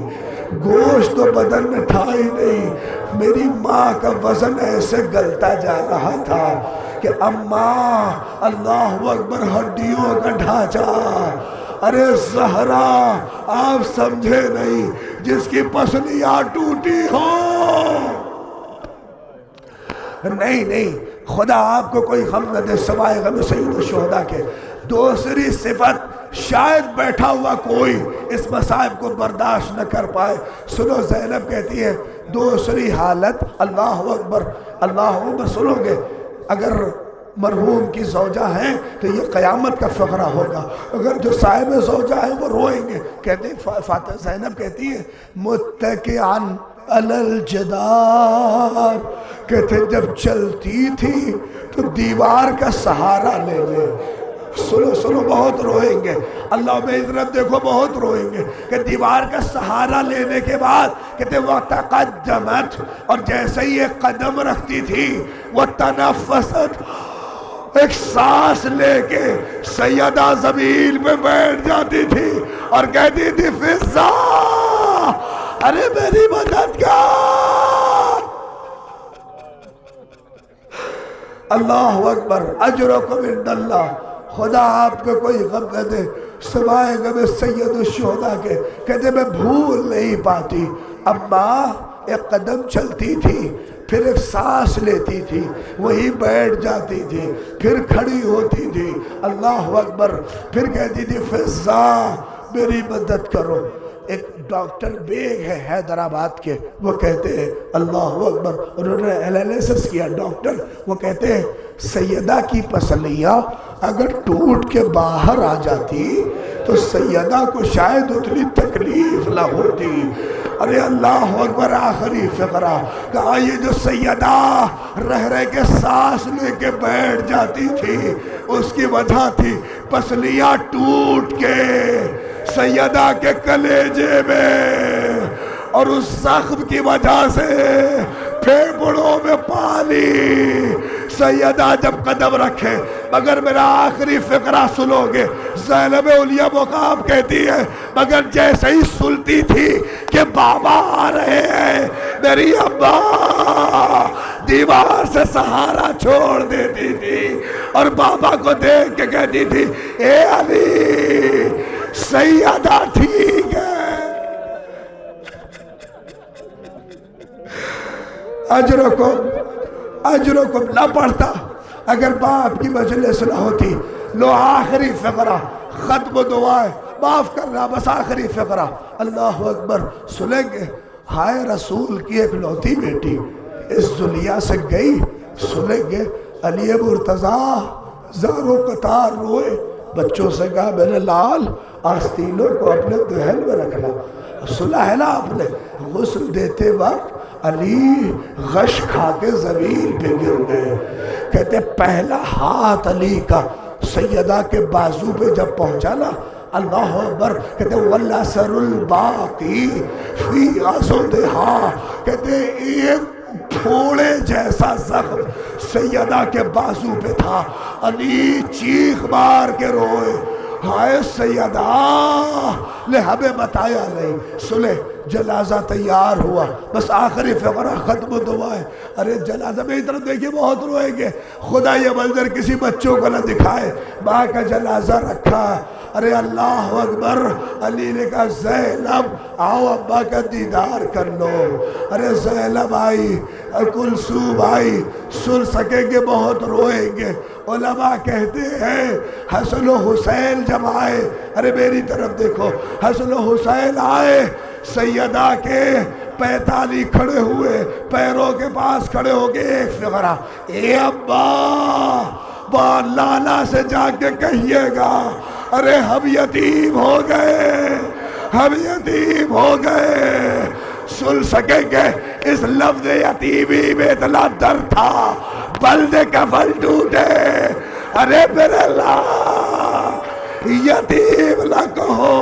گوشت تو بدن میں تھا ہی نہیں۔ میری ماں کا وزن ایسے گلتا جا رہا تھا کہ اماں اللہ اکبر، ہڈیوں کا ڈھانچہ، ارے زہرا آپ سمجھے نہیں، جس کی پسلیاں ٹوٹی ہو۔ نہیں، خدا آپ کو کوئی غم نہ دے سوائے غم سید الشہداء کے۔ دوسری صفت، شاید بیٹھا ہوا کوئی اس مصائب کو برداشت نہ کر پائے۔ سنو زینب کہتی ہے دوسری حالت، اللہ اکبر، اللہ اکبر سنو گے۔ اگر مرحوم کی زوجہ ہیں تو یہ قیامت کا فقرہ ہوگا، اگر جو صاحب زوجہ ہیں وہ روئیں گے۔ کہتے فاطمہ زینب کہتی ہے متکئن علی الجدار، کہتے جب چلتی تھی تو دیوار کا سہارا لے لے۔ سنو بہت روئیں گے، اللہ میں عزت دیکھو بہت روئیں گے کہ دیوار کا سہارا لینے کے بعد کہتے وَتَقَدَّمَتْ، اور جیسے ہی ایک قدم رکھتی تھی وَتَنَفَّسَتْ، ایک سانس لے کے سیدہ زمین پہ بیٹھ جاتی تھی اور کہتی تھی فضا ارے میری مدد کر۔ اللہ اکبر، اجرکم عند اللہ۔ خدا آپ کو کوئی غم نہ دے سوائے غم سید الشہداء کے۔ کہتے میں بھول نہیں پاتی، اماں ایک قدم چلتی تھی، پھر ایک سانس لیتی تھی، وہی بیٹھ جاتی تھی، پھر کھڑی ہوتی تھی، اللہ اکبر، پھر کہتی تھی فضا میری مدد کرو۔ ایک ڈاکٹر بیگ ہے حیدرآباد کے، وہ کہتے ہیں اللہ اکبر، انہوں نے انالیسس کیا ڈاکٹر، وہ کہتے ہیں سیدہ کی پسلیاں اگر ٹوٹ کے باہر آ جاتی تو سیدہ کو شاید اتنی تکلیف نہ ہوتی۔ ارے اللہ اکبر، آخری فقرہ کہا یہ جو سیدہ رہ کے سانس لے کے بیٹھ جاتی تھی اس کی وجہ تھی پسلیاں ٹوٹ کے سیدہ کے کلیجے میں، اور اس زخم کی وجہ سے پھیپھڑوں میں پانی۔ سیدہ جب قدم رکھے، مگر میرا آخری فقرہ سنو گے، زینب علیہ مقام کہتی ہے مگر جیسے ہی سنتی تھی کہ بابا آ رہے ہیں، میری اماں دیوار سے سہارا چھوڑ دیتی تھی اور بابا کو دیکھ کے کہتی تھی اے علی سیدہ ٹھیک ہے. اجرکم نہ پڑھتا اگر باپ کی مجلس نہ ہوتی. لو آخری فقرہ ختم دعائیں معاف کرنا بس آخری فقرہ. اللہ اکبر. سنیں گے ہائے رسول کی ایک لوتی بیٹی اس دنیا سے گئی. سنیں گے علی مرتضیٰ زاروں قطار روئے. بچوں سے کہا میرے لال آستینوں کو اپنے دہن میں رکھنا. سنا ہے نا آپ نے غسل دیتے وقت علی غش کھا کے زمین پہ گر گئے. کہتے پہلا ہاتھ علی کا سیدہ کے بازو پہ جب پہنچا نا اللہ اکبر. کہتے وَالْأَثَرُ الْبَاقِي فِي عَضُدِهَا. کہتے ایک پھوڑے جیسا زخم سیدہ کے بازو پہ تھا. علی چیخ مار کے روئے ہائے سیدہ نے ہمیں بتایا نہیں. سنیں جنازہ تیار ہوا بس آخری فقرہ ختم دعا ہے. ارے جنازہ میں طرف دیکھیے بہت روئیں گے. خدا یہ منظر کسی بچوں کو نہ دکھائے. ماں کا جنازہ رکھا. ارے اللہ اکبر. علی نے کہا زینب آؤ ابا کا دیدار کر لو. ارے زینب آئی کلثوم آئی. سن سکیں گے بہت روئیں گے. علماء کہتے ہیں حسن و حسین جب آئے ارے میری طرف دیکھو حسن و حسین آئے سیدہ کے پیتالی کھڑے ہوئے پیروں کے پاس کھڑے ہو کے ایک فقرہ اے ابا با لالا سے جا کے کہیے گا ارے ہم یتیم ہو گئے ہم یتیم ہو گئے. سن سکیں گے اس لفظ یتیمی میں اتنا درد تھا بلد کفل ٹوٹے. ارے میرے اللہ یتیم نہ کہو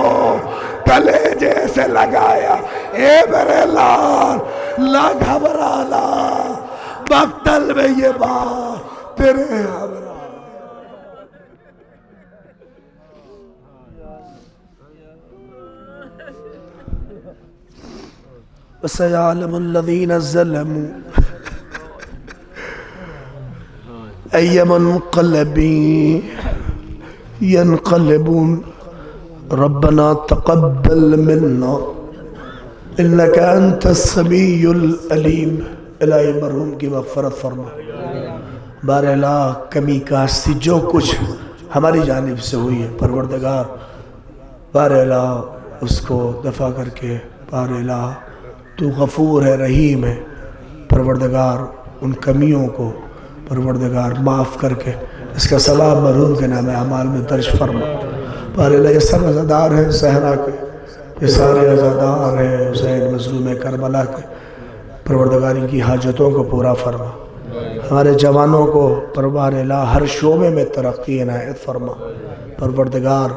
کلیجے سے لگایا. اے میرے لال نہ گھبرانا مقتل میں یہ بات تیرے ہمراہ. وَسَيَعْلَمُ الَّذِينَ ظَلَمُوا أَيَّ مُنْقَلَبٍ يَنْقَلِبُونَ. رَبَّنَا تَقَبَّلْ مِنَّا إِنَّكَ أَنْتَ السَّمِيعُ الْعَلِيمُ. الہی مرحوم کی مغفرت فرما. باراللہ کمی کاستی جو کچھ ہماری جانب سے ہوئی ہے پروردگار باراللہ اس کو دفع کر کے باراللہ تو غفور ہے رحیم ہے پروردگار ان کمیوں کو پروردگار معاف کر کے اس کا ثواب مرحوم کے نام اعمال میں درج فرما. باراللہ یہ سب عزادار ہیں صحرا کے یہ سارے عزادار ہیں حسین مظلوم کربلا کے پروردگار ان کی حاجتوں کو پورا فرما. ہمارے جوانوں کو پروردگار ہر شعبے میں ترقی عنایت فرما. پروردگار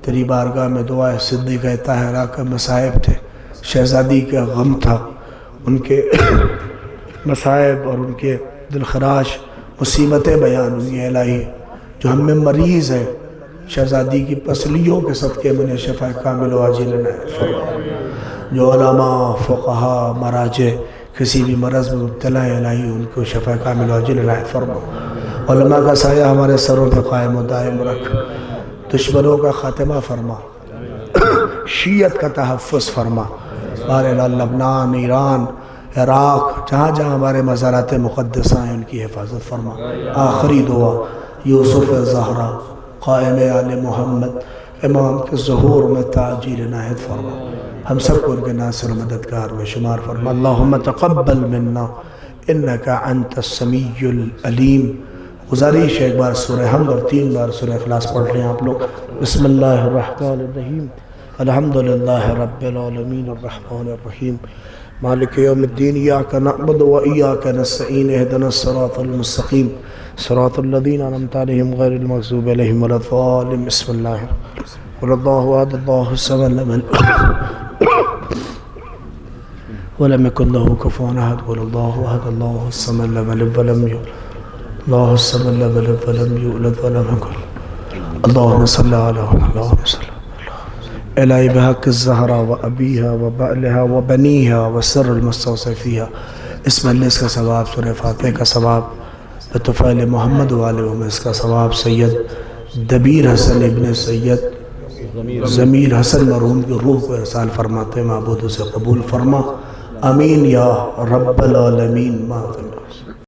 تیری بارگاہ میں دعا ہے صدیقہ طاہرہ کا مصائب تھے شہزادی کا غم تھا ان کے مصائب اور ان کے دلخراش مصیبتیں بیان ہوئی ہیں. الہی جو ہم میں مریض ہے شہزادی کی پسلیوں کے صدقے میں شفا کامل و عاجل عنایت فرما. جو علماء فقہا مراجع کسی بھی مرض میں مبتلا ہے الہی ان کو شفا کامل و عاجل عنایت فرما. علماء کا سایہ ہمارے سروں پہ قائم و دائم رکھ. دشمنوں کا خاتمہ فرما. شیعت کا تحفظ فرما. بہرحال لبنان ایران عراق جہاں جہاں ہمارے مزارات مقدسہ ہیں ان کی حفاظت فرما. آخری دعا یوسف زہرا قائم آل محمد امام کے ظہور میں تعجیل عنایت فرما. ہم سب کو ان کے ناصر و مددگار میں شمار فرما. اللہم تقبل منا انکا انت السمیع العلیم. گزارش ایک بار سورہ حمد اور 3 بار سورہ اخلاص پڑھ لیں آپ لوگ. بسم اللہ الرحمن الرحیم الحمدللہ رب العالمین الرحمن الرحیم مالک یوم الدین ایاک نعبد و ایاک نستعین اہدنا الصراط المستقیم صراط الذین انعمت علیہم غیر المغضوب علیہم ولا الضالین. بسم اللہ قل اللہ احد اللہ الصمد ولم یکن له کفوا احد. قل اللہ احد اللہ الصمد لم یلد ولم یولد اللہ الصمد لم یلد ولم یولد ولم یکن. اللہم صلی علی محمد. الہی بحق الزہرا و ابیہا و بعلہا و بنیہا و سر المستوصی فیہا، اس مجلس کا ثواب سورہ فاتحہ کا ثواب بطفیل محمد والے اس کا ثواب سید دبیر حسن ابن سید ضمیر حسن مرحوم کی روح کو ارسال فرماتے، معبود اسے قبول فرما، آمین یا رب العالمین.